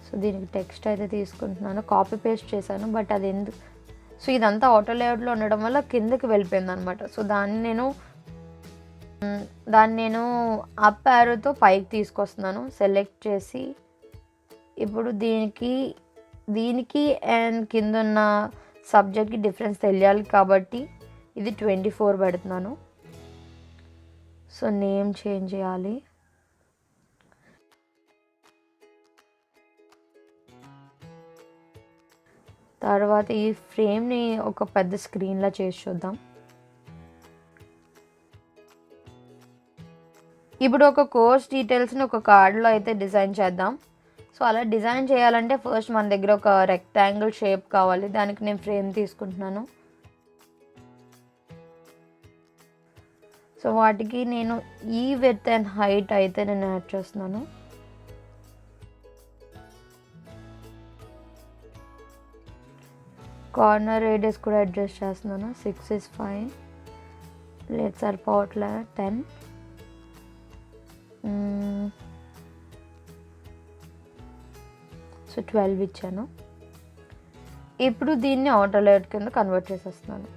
Speaker 1: సో దీనికి టెక్స్ట్ అయితే తీసుకుంటున్నాను, కాపీ పేస్ట్ చేశాను, బట్ అది ఎందుకు, సో ఇదంతా ఆటో లేఅవుట్లో ఉండడం వల్ల కిందకి వెళ్ళిపోయింది అనమాట. సో దాన్ని నేను అప్ యారోతో పైకి తీసుకొస్తున్నాను, సెలెక్ట్ చేసి. ఇప్పుడు దీనికి అండ్ కింద ఉన్న సబ్జెక్ట్కి డిఫరెన్స్ తెలియాలి కాబట్టి ఇది 24 పెడుతున్నాను. సో నేమ్ చేంజ్ చేయాలి. తర్వాత ఈ ఫ్రేమ్ని ఒక పెద్ద స్క్రీన్లో చేసి చూద్దాం. ఇప్పుడు ఒక కోర్స్ డీటెయిల్స్ని ఒక కార్డులో అయితే డిజైన్ చేద్దాం. సో అలా డిజైన్ చేయాలంటే ఫస్ట్ మన దగ్గర ఒక రెక్టాంగిల్ షేప్ కావాలి, దానికి నేను ఫ్రేమ్ తీసుకుంటున్నాను. సో వాటికి నేను ఈ విడ్త్ అండ్ హైట్ అయితే నేను యాడ్ చేస్తున్నాను. కార్నర్ రేడియస్ కూడా అడ్జస్ట్ చేస్తున్నాను. 6 is fine. లెట్స్ సరిపోవట్లే 10. సో 12 ఇచ్చాను. ఇప్పుడు దీన్ని ఆటో లేఅవుట్ కింద కన్వర్ట్ చేసేస్తున్నాను.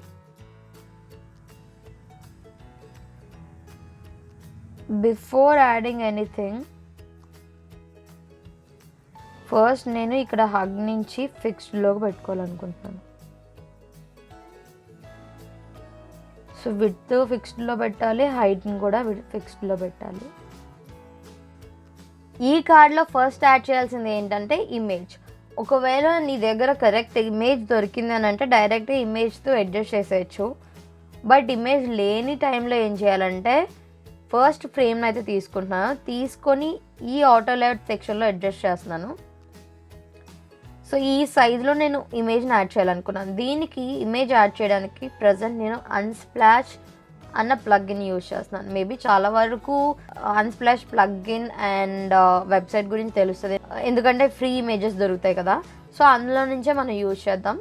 Speaker 1: బిఫోర్ యాడింగ్ ఎనీథింగ్, ఫస్ట్ నేను ఇక్కడ హగ్ నుంచి ఫిక్స్డ్లోకి పెట్టుకోవాలనుకుంటున్నాను. సో విడ్త్ ఫిక్స్డ్లో పెట్టాలి, హైట్ని కూడా ఫిక్స్డ్లో పెట్టాలి. ఈ కార్డ్లో ఫస్ట్ యాడ్ చేయాల్సింది ఏంటంటే ఇమేజ్. ఒకవేళ నీ దగ్గర కరెక్ట్ ఇమేజ్ దొరికింది అని అంటే డైరెక్ట్గా ఇమేజ్తో అడ్జస్ట్ చేసేయచ్చు. బట్ ఇమేజ్ లేని టైంలో ఏం చేయాలంటే ఫస్ట్ ఫ్రేమ్ని అయితే తీసుకుంటున్నాను, తీసుకొని ఈ ఆటో లేఅవుట్ సెక్షన్లో అడ్జస్ట్ చేస్తున్నాను. సో ఈ సైజులో నేను ఇమేజ్ని యాడ్ చేయాలనుకున్నాను. దీనికి ఇమేజ్ యాడ్ చేయడానికి ప్రజెంట్ నేను అన్స్ప్లాష్ అన్న ప్లగ్ఇన్ యూజ్ చేస్తున్నాను. మేబీ చాలా వరకు అన్స్ప్లాష్ ప్లగ్ఇన్ అండ్ వెబ్సైట్ గురించి తెలుస్తుంది, ఎందుకంటే ఫ్రీ ఇమేజెస్ దొరుకుతాయి కదా. సో అందులో నుంచే మనం యూజ్ చేద్దాం.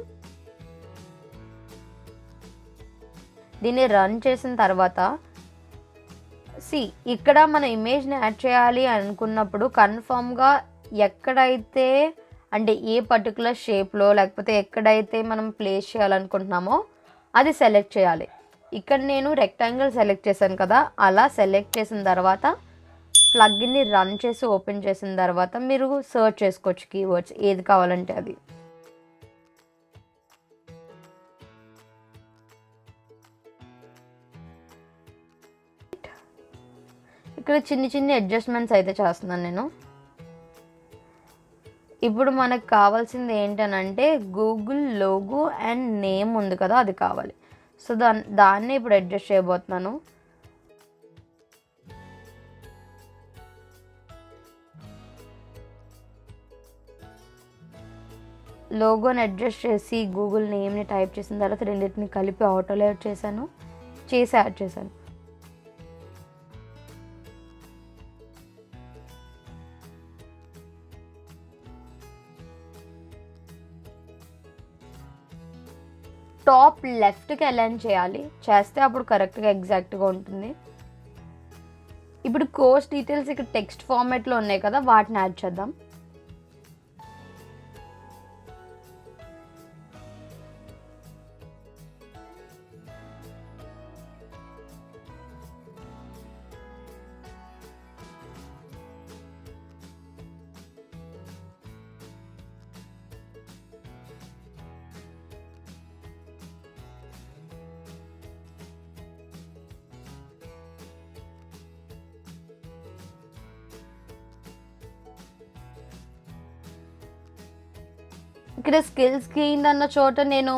Speaker 1: దీన్ని రన్ చేసిన తర్వాత ఇక్కడ మన ఇమేజ్ని యాడ్ చేయాలి అనుకున్నప్పుడు కన్ఫామ్గా ఎక్కడైతే అంటే ఏ పర్టికులర్ షేప్లో లేకపోతే ఎక్కడైతే మనం ప్లేస్ చేయాలనుకుంటున్నామో అది సెలెక్ట్ చేయాలి. ఇక్కడ నేను రెక్టాంగిల్ సెలెక్ట్ చేశాను కదా, అలా సెలెక్ట్ చేసిన తర్వాత ప్లగ్ని రన్ చేసి ఓపెన్ చేసిన తర్వాత మీరు సర్చ్ చేసుకోవచ్చు కీవర్డ్స్ ఏది కావాలంటే అది. ఇక్కడ చిన్ని అడ్జస్ట్మెంట్స్ అయితే చేస్తున్నాను నేను. ఇప్పుడు మనకు కావాల్సింది ఏంటనంటే గూగుల్ లోగో అండ్ నేమ్ ఉంది కదా, అది కావాలి. సో దాన్ని ఇప్పుడు అడ్జస్ట్ చేయబోతున్నాను. లోగోని అడ్జస్ట్ చేసి గూగుల్ నేమ్ని టైప్ చేసిన తర్వాత రెండింటిని కలిపి ఆటో లేఅవుట్ చేసి యాడ్ చేశాను. టాప్ లెఫ్ట్కి అలైన్ చేస్తే అప్పుడు కరెక్ట్గా ఎగ్జాక్ట్గా ఉంటుంది. ఇప్పుడు కోర్స్ డీటెయిల్స్ ఇక్కడ టెక్స్ట్ ఫార్మాట్లో ఉన్నాయి కదా, వాటిని యాడ్ చేద్దాం. ఇక్కడ స్కిల్స్ గెయిన్ అన్న చోట నేను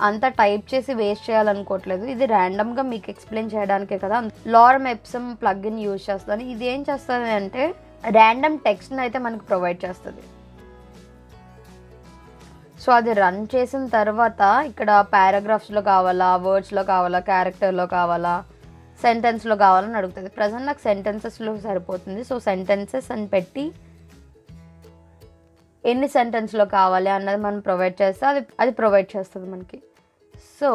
Speaker 1: అంతా టైప్ చేసి వేస్ట్ చేయాలనుకోవట్లేదు. ఇది ర్యాండమ్గా మీకు ఎక్స్ప్లెయిన్ చేయడానికే కదా. లారమ్ ఎప్సమ్ ప్లగ్ఇన్ యూజ్ చేస్తాను. ఇది ఏం చేస్తుంది అంటే ర్యాండమ్ టెక్స్ట్ని అయితే మనకు ప్రొవైడ్ చేస్తుంది. సో అది రన్ చేసిన తర్వాత ఇక్కడ పారాగ్రాఫ్స్లో కావాలా, వర్డ్స్లో కావాలా, క్యారెక్టర్లో కావాలా, సెంటెన్స్లో కావాలని అడుగుతుంది. ప్రజెంట్ నాకు సెంటెన్సెస్లో సరిపోతుంది. సో సెంటెన్సెస్ అని పెట్టి ఎన్ని సెంటెన్స్లో కావాలి అన్నది మనం ప్రొవైడ్ చేస్తే అది ప్రొవైడ్ చేస్తుంది మనకి. సో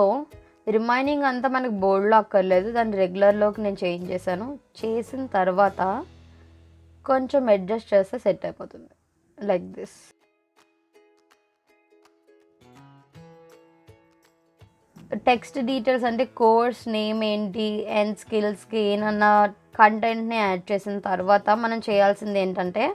Speaker 1: రిమైనింగ్ అంతా మనకి బోర్డ్లో అక్కర్లేదు, దాన్ని రెగ్యులర్లోకి నేను చేంజ్ చేశాను. చేసిన తర్వాత కొంచెం అడ్జస్ట్ చేస్తే సెట్ అయిపోతుంది లైక్ దిస్. టెక్స్ట్ డీటెయిల్స్ అంటే కోర్స్ నేమ్ ఏంటి అండ్ స్కిల్స్కి ఏమన్న కంటెంట్ని యాడ్ చేసిన తర్వాత మనం చేయాల్సింది ఏంటంటే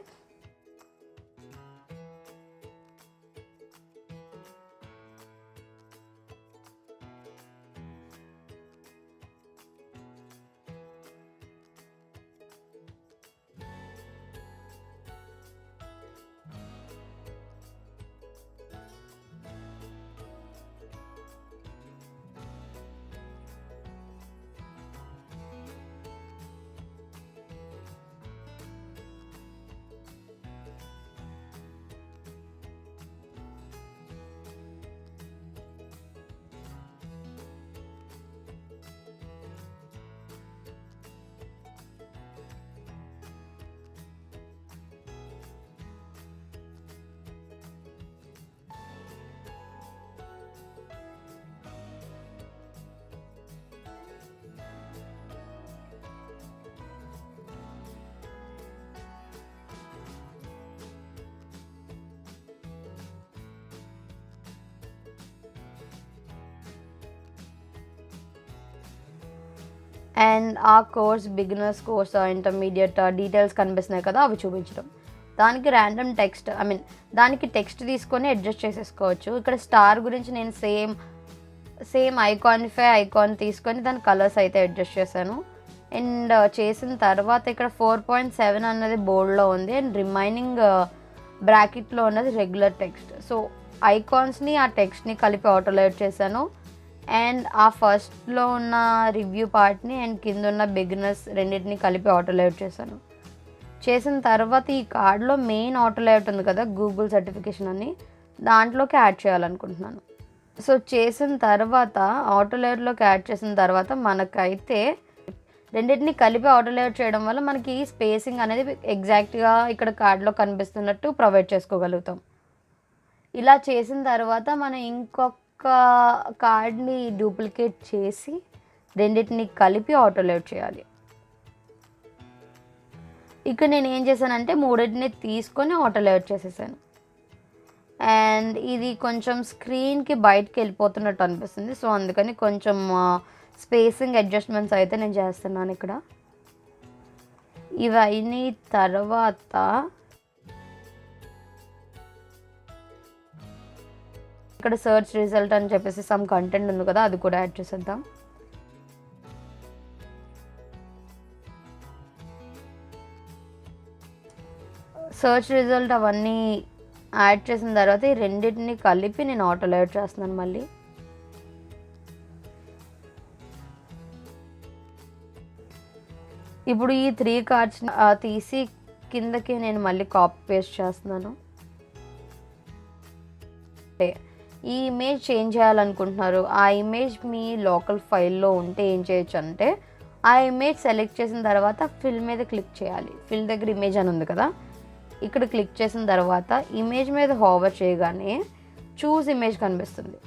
Speaker 1: అండ్ ఆ course beginners course intermediate details కనిపిస్తున్నాయి కదా, అవి చూపించడం. దానికి ర్యాండమ్ టెక్స్ట్ దానికి టెక్స్ట్ తీసుకొని అడ్జస్ట్ చేసేసుకోవచ్చు. ఇక్కడ స్టార్ గురించి నేను సేమ్ ఐకాన్ తీసుకొని దాని కలర్స్ అయితే అడ్జస్ట్ చేశాను. అండ్ చేసిన తర్వాత ఇక్కడ 4.7 అన్నది బోల్డ్లో ఉంది. అండ్ రిమైనింగ్ బ్రాకెట్లో ఉన్నది రెగ్యులర్ టెక్స్ట్. సో ఐకాన్స్ని ఆ టెక్స్ట్ని కలిపి ఆటో లేఅవుట్ చేశాను. అండ్ ఆ ఫస్ట్లో ఉన్న రివ్యూ పార్ట్ని అండ్ కింద ఉన్న బిగినర్స్ రెండింటిని కలిపి ఆటో లేఅవుట్ చేశాను. చేసిన తర్వాత ఈ కార్డ్లో మెయిన్ ఆటో లేఅవుట్ ఉంది కదా, గూగుల్ సర్టిఫికేషన్ అని, దాంట్లోకి యాడ్ చేయాలనుకుంటున్నాను. సో చేసిన తర్వాత ఆటో లేఅవుట్లోకి యాడ్ చేసిన తర్వాత మనకైతే రెండింటిని కలిపి ఆటో లేఅవుట్ చేయడం వల్ల మనకి స్పేసింగ్ అనేది ఎగ్జాక్ట్గా ఇక్కడ కార్డ్లో కనిపిస్తున్నట్టు ప్రొవైడ్ చేసుకోగలుగుతాం. ఇలా చేసిన తర్వాత మనం ఇంకొక కార్డ్ని డూప్లికేట్ చేసి రెండింటిని కలిపి ఆటో లేఅవుట్ చేయాలి. ఇక్కడ నేను ఏం చేశానంటే మూడింటిని తీసుకొని ఆటో లేఅవుట్ చేసేసాను. అండ్ ఇది కొంచెం స్క్రీన్కి బయటకు వెళ్ళిపోతున్నట్టు అనిపిస్తుంది. సో అందుకని కొంచెం స్పేసింగ్ అడ్జస్ట్మెంట్స్ అయితే నేను చేస్తున్నాను ఇక్కడ. ఇవన్నీ తర్వాత ఇక్కడ సర్చ్ రిజల్ట్ అని చెప్పేసి సమ్ కంటెంట్ ఉంది కదా, అది కూడా యాడ్ చేసేద్దాం. సర్చ్ రిజల్ట్ అవన్నీ యాడ్ చేసిన తర్వాత ఈ రెండింటిని కలిపి నేను ఆటో లేఅవుట్ చేస్తున్నాను మళ్ళీ. ఇప్పుడు ఈ 3 కార్డ్స్ తీసి కిందకి నేను మళ్ళీ కాపీ పేస్ట్ చేస్తున్నాను. ఈ ఇమేజ్ చేంజ్ చేయాలనుకుంటున్నారు, ఆ ఇమేజ్ మీ లోకల్ ఫైల్లో ఉంటే ఏం చేయొచ్చు అంటే ఆ ఇమేజ్ సెలెక్ట్ చేసిన తర్వాత ఫిల్ మీద క్లిక్ చేయాలి. ఫిల్ దగ్గర ఇమేజ్ అని ఉంది కదా, ఇక్కడ క్లిక్ చేసిన తర్వాత ఇమేజ్ మీద హోవర్ చేయగానే చూస్ ఇమేజ్ కనిపిస్తుంది.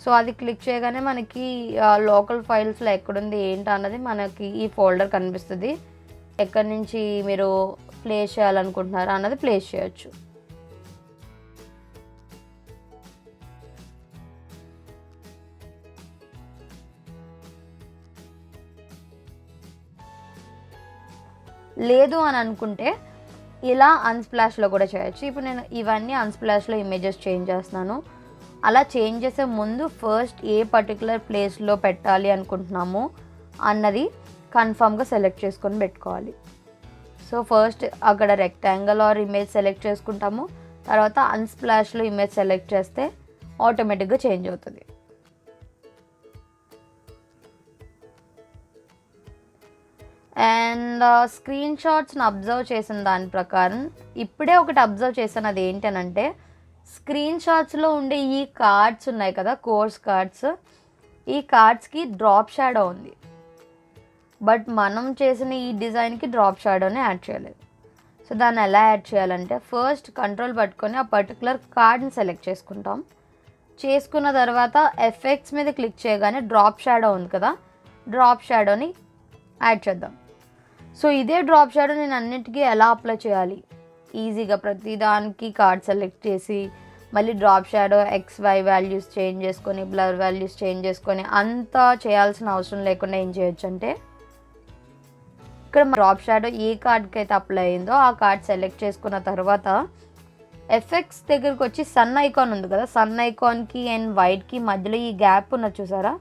Speaker 1: సో అది క్లిక్ చేయగానే మనకి లోకల్ ఫైల్స్లో ఎక్కడుంది ఏంటి అన్నది మనకి ఈ ఫోల్డర్ కనిపిస్తుంది. ఎక్కడి నుంచి మీరు ప్లేస్ చేయాలనుకుంటున్నారో అన్నది ప్లేస్ చేయొచ్చు. లేదు అని అనుకుంటే ఇలా అన్స్ప్లాష్లో కూడా చేయొచ్చు. ఇప్పుడు నేను ఇవన్నీ అన్స్ప్లాష్లో ఇమేజెస్ చేంజ్ చేస్తున్నాను. అలా చేంజ్ చేసే ముందు ఫస్ట్ ఏ పర్టికులర్ ప్లేస్లో పెట్టాలి అనుకుంటున్నామో అన్నది కన్ఫామ్గా సెలెక్ట్ చేసుకొని పెట్టుకోవాలి. సో ఫస్ట్ అక్కడ రెక్టాంగిల్ ఆర్ ఇమేజ్ సెలెక్ట్ చేసుకుంటాము, తర్వాత అన్స్ప్లాష్లో ఇమేజ్ సెలెక్ట్ చేస్తే ఆటోమేటిక్గా చేంజ్ అవుతుంది. అండ్ స్క్రీన్ షాట్స్ని అబ్జర్వ్ చేసిన దాని ప్రకారం ఇప్పుడే ఒకటి అబ్జర్వ్ చేశాను. అది ఏంటనంటే స్క్రీన్ షాట్స్లో ఉండే ఈ కార్డ్స్ ఉన్నాయి కదా, కోర్స్ కార్డ్స్, ఈ కార్డ్స్కి డ్రాప్ షాడో ఉంది. బట్ మనం చేసిన ఈ డిజైన్కి డ్రాప్ షాడోని యాడ్ చేయలేదు. సో దాన్ని ఎలా యాడ్ చేయాలంటే ఫస్ట్ కంట్రోల్ పట్టుకొని ఆ పర్టికులర్ కార్డ్ని సెలెక్ట్ చేసుకుంటాం. చేసుకున్న తర్వాత ఎఫెక్ట్స్ మీద క్లిక్ చేయగానే డ్రాప్ షాడో ఉంది కదా, డ్రాప్ షాడోని యాడ్ చేద్దాం. సో ఇదే డ్రాప్ షాడో నేను అన్నిటికీ ఎలా అప్లై చేయాలి, ఈజీగా ప్రతి దానికి కార్డ్ సెలెక్ట్ చేసి మళ్ళీ drop shadow XY values change చేసుకొని బ్లర్ వాల్యూస్ చేంజ్ చేసుకొని అంతా చేయాల్సిన అవసరం లేకుండా ఏం చేయొచ్చు అంటే ఇక్కడ డ్రాప్ షాడో ఏ కార్డ్కి అయితే అప్లై అయిందో ఆ కార్డ్ సెలెక్ట్ చేసుకున్న తర్వాత ఎఫెక్ట్స్ దగ్గరికి వచ్చి సన్ ఐకాన్ ఉంది కదా, సన్ ఐకాన్కి అండ్ వైట్కి మధ్యలో ఈ గ్యాప్ ఉన్నది చూసారా,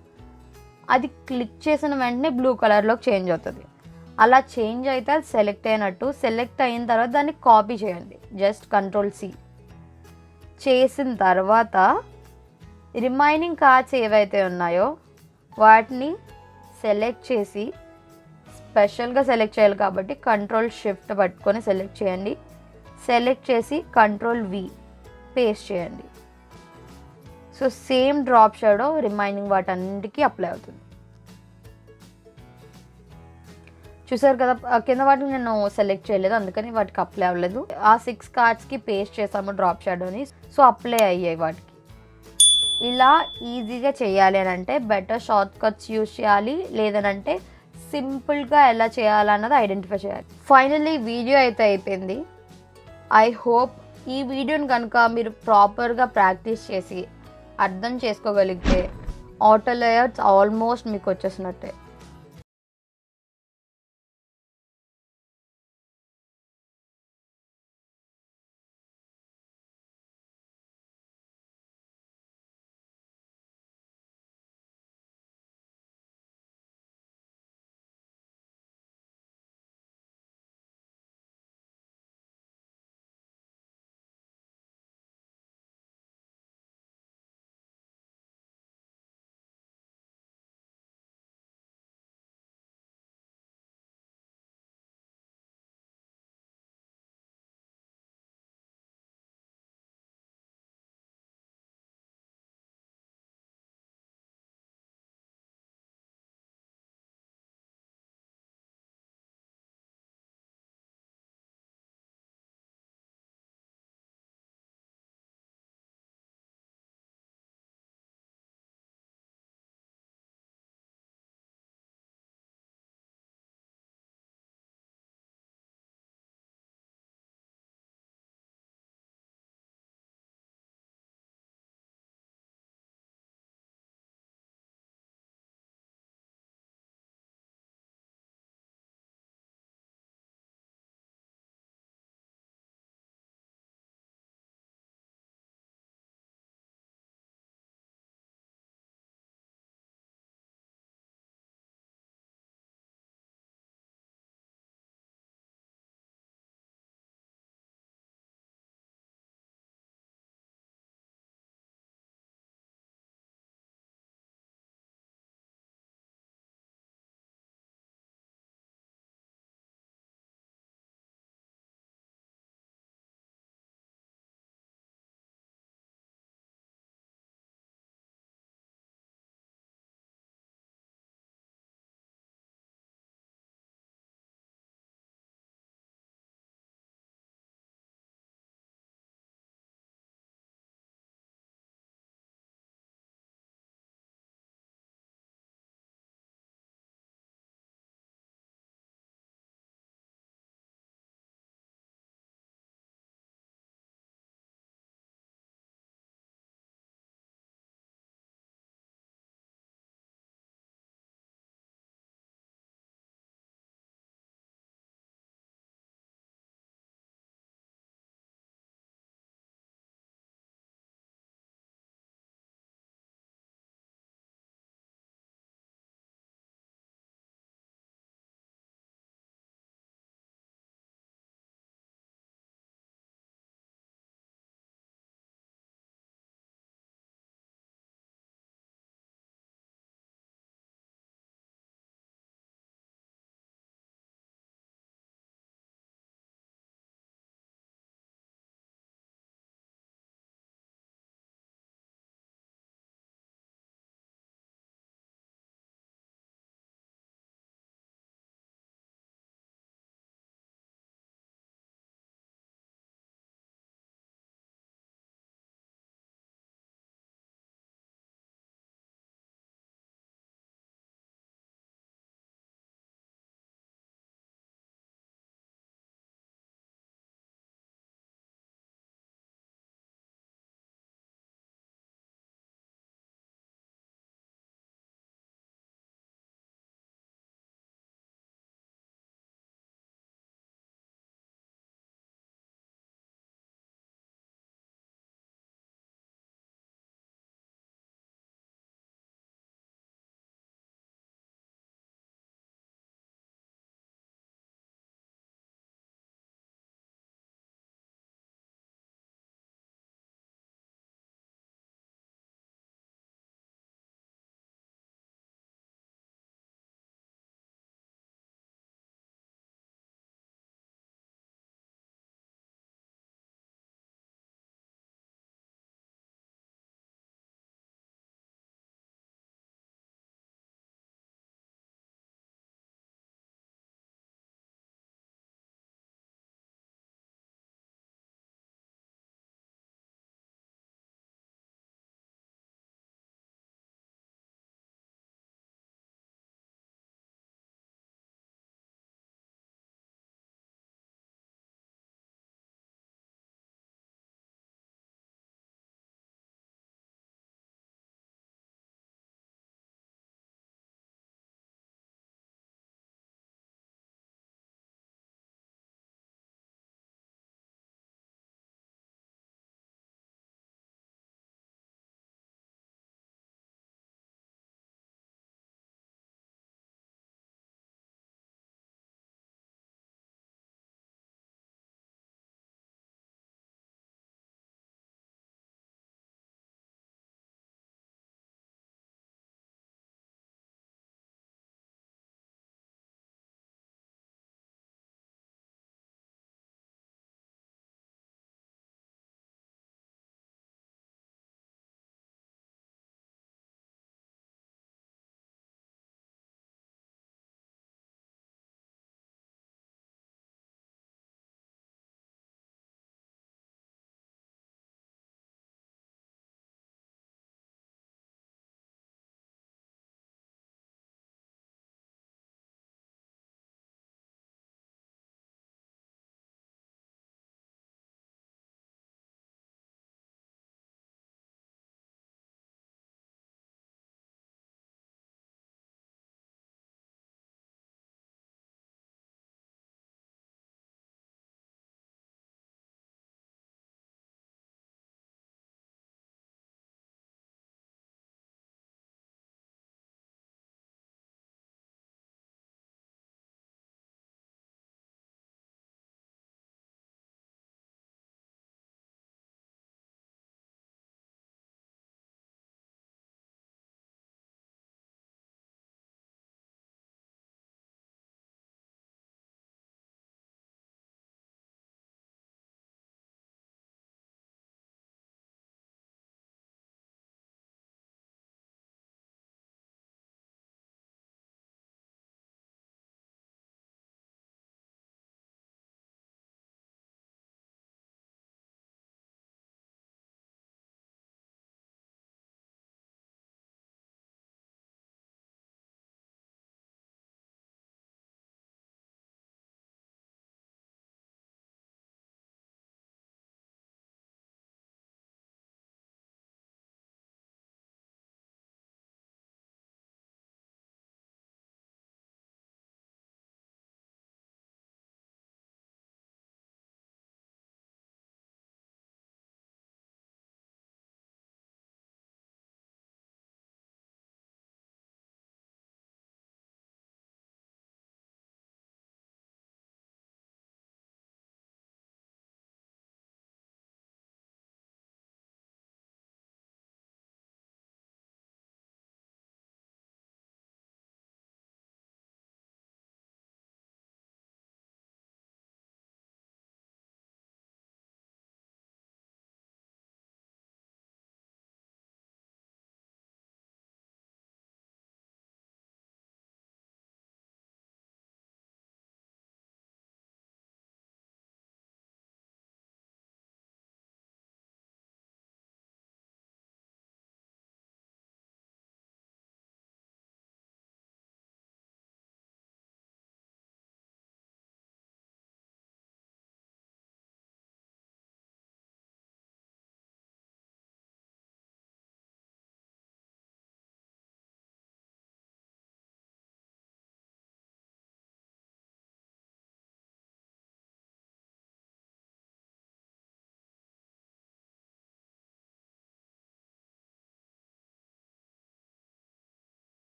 Speaker 1: అది క్లిక్ చేసిన వెంటనే బ్లూ కలర్లోకి చేంజ్ అవుతుంది. అలా చేంజ్ అయితే అది సెలెక్ట్ అయినట్టు. సెలెక్ట్ అయిన తర్వాత దాన్ని కాపీ చేయండి, జస్ట్ Ctrl+C చేసిన తర్వాత రిమైనింగ్ కార్డ్స్ ఏవైతే ఉన్నాయో వాటిని సెలెక్ట్ చేసి స్పెషల్గా సెలెక్ట్ చేయాలి కాబట్టి Ctrl+Shift పట్టుకొని సెలెక్ట్ చేయండి. సెలెక్ట్ చేసి Ctrl+V పేస్ట్ చేయండి. So same drop shadow remaining వాటన్నిటికీ అప్లై అవుతుంది. చూసారు కదా, కింద వాటిని నేను సెలెక్ట్ చేయలేదు, అందుకని వాటికి అప్లై అవ్వలేదు. ఆ 6 కార్డ్స్కి పేస్ట్ చేసాము డ్రాప్ షాడోని, సో అప్లై అయ్యాయి వాటికి. ఇలా ఈజీగా చేయాలి అని అంటే బెటర్ షార్ట్ కట్స్ యూజ్ చేయాలి, లేదనంటే సింపుల్గా ఎలా చేయాలన్నది ఐడెంటిఫై చేయాలి. ఫైనల్లీ వీడియో అయితే అయిపోయింది. ఐ హోప్ ఈ వీడియోని కనుక మీరు ప్రాపర్గా ప్రాక్టీస్ చేసి అర్థం చేసుకోగలిగితే ఆటో లేఅవుట్స్ ఆల్మోస్ట్ మీకు వచ్చేసినట్టే.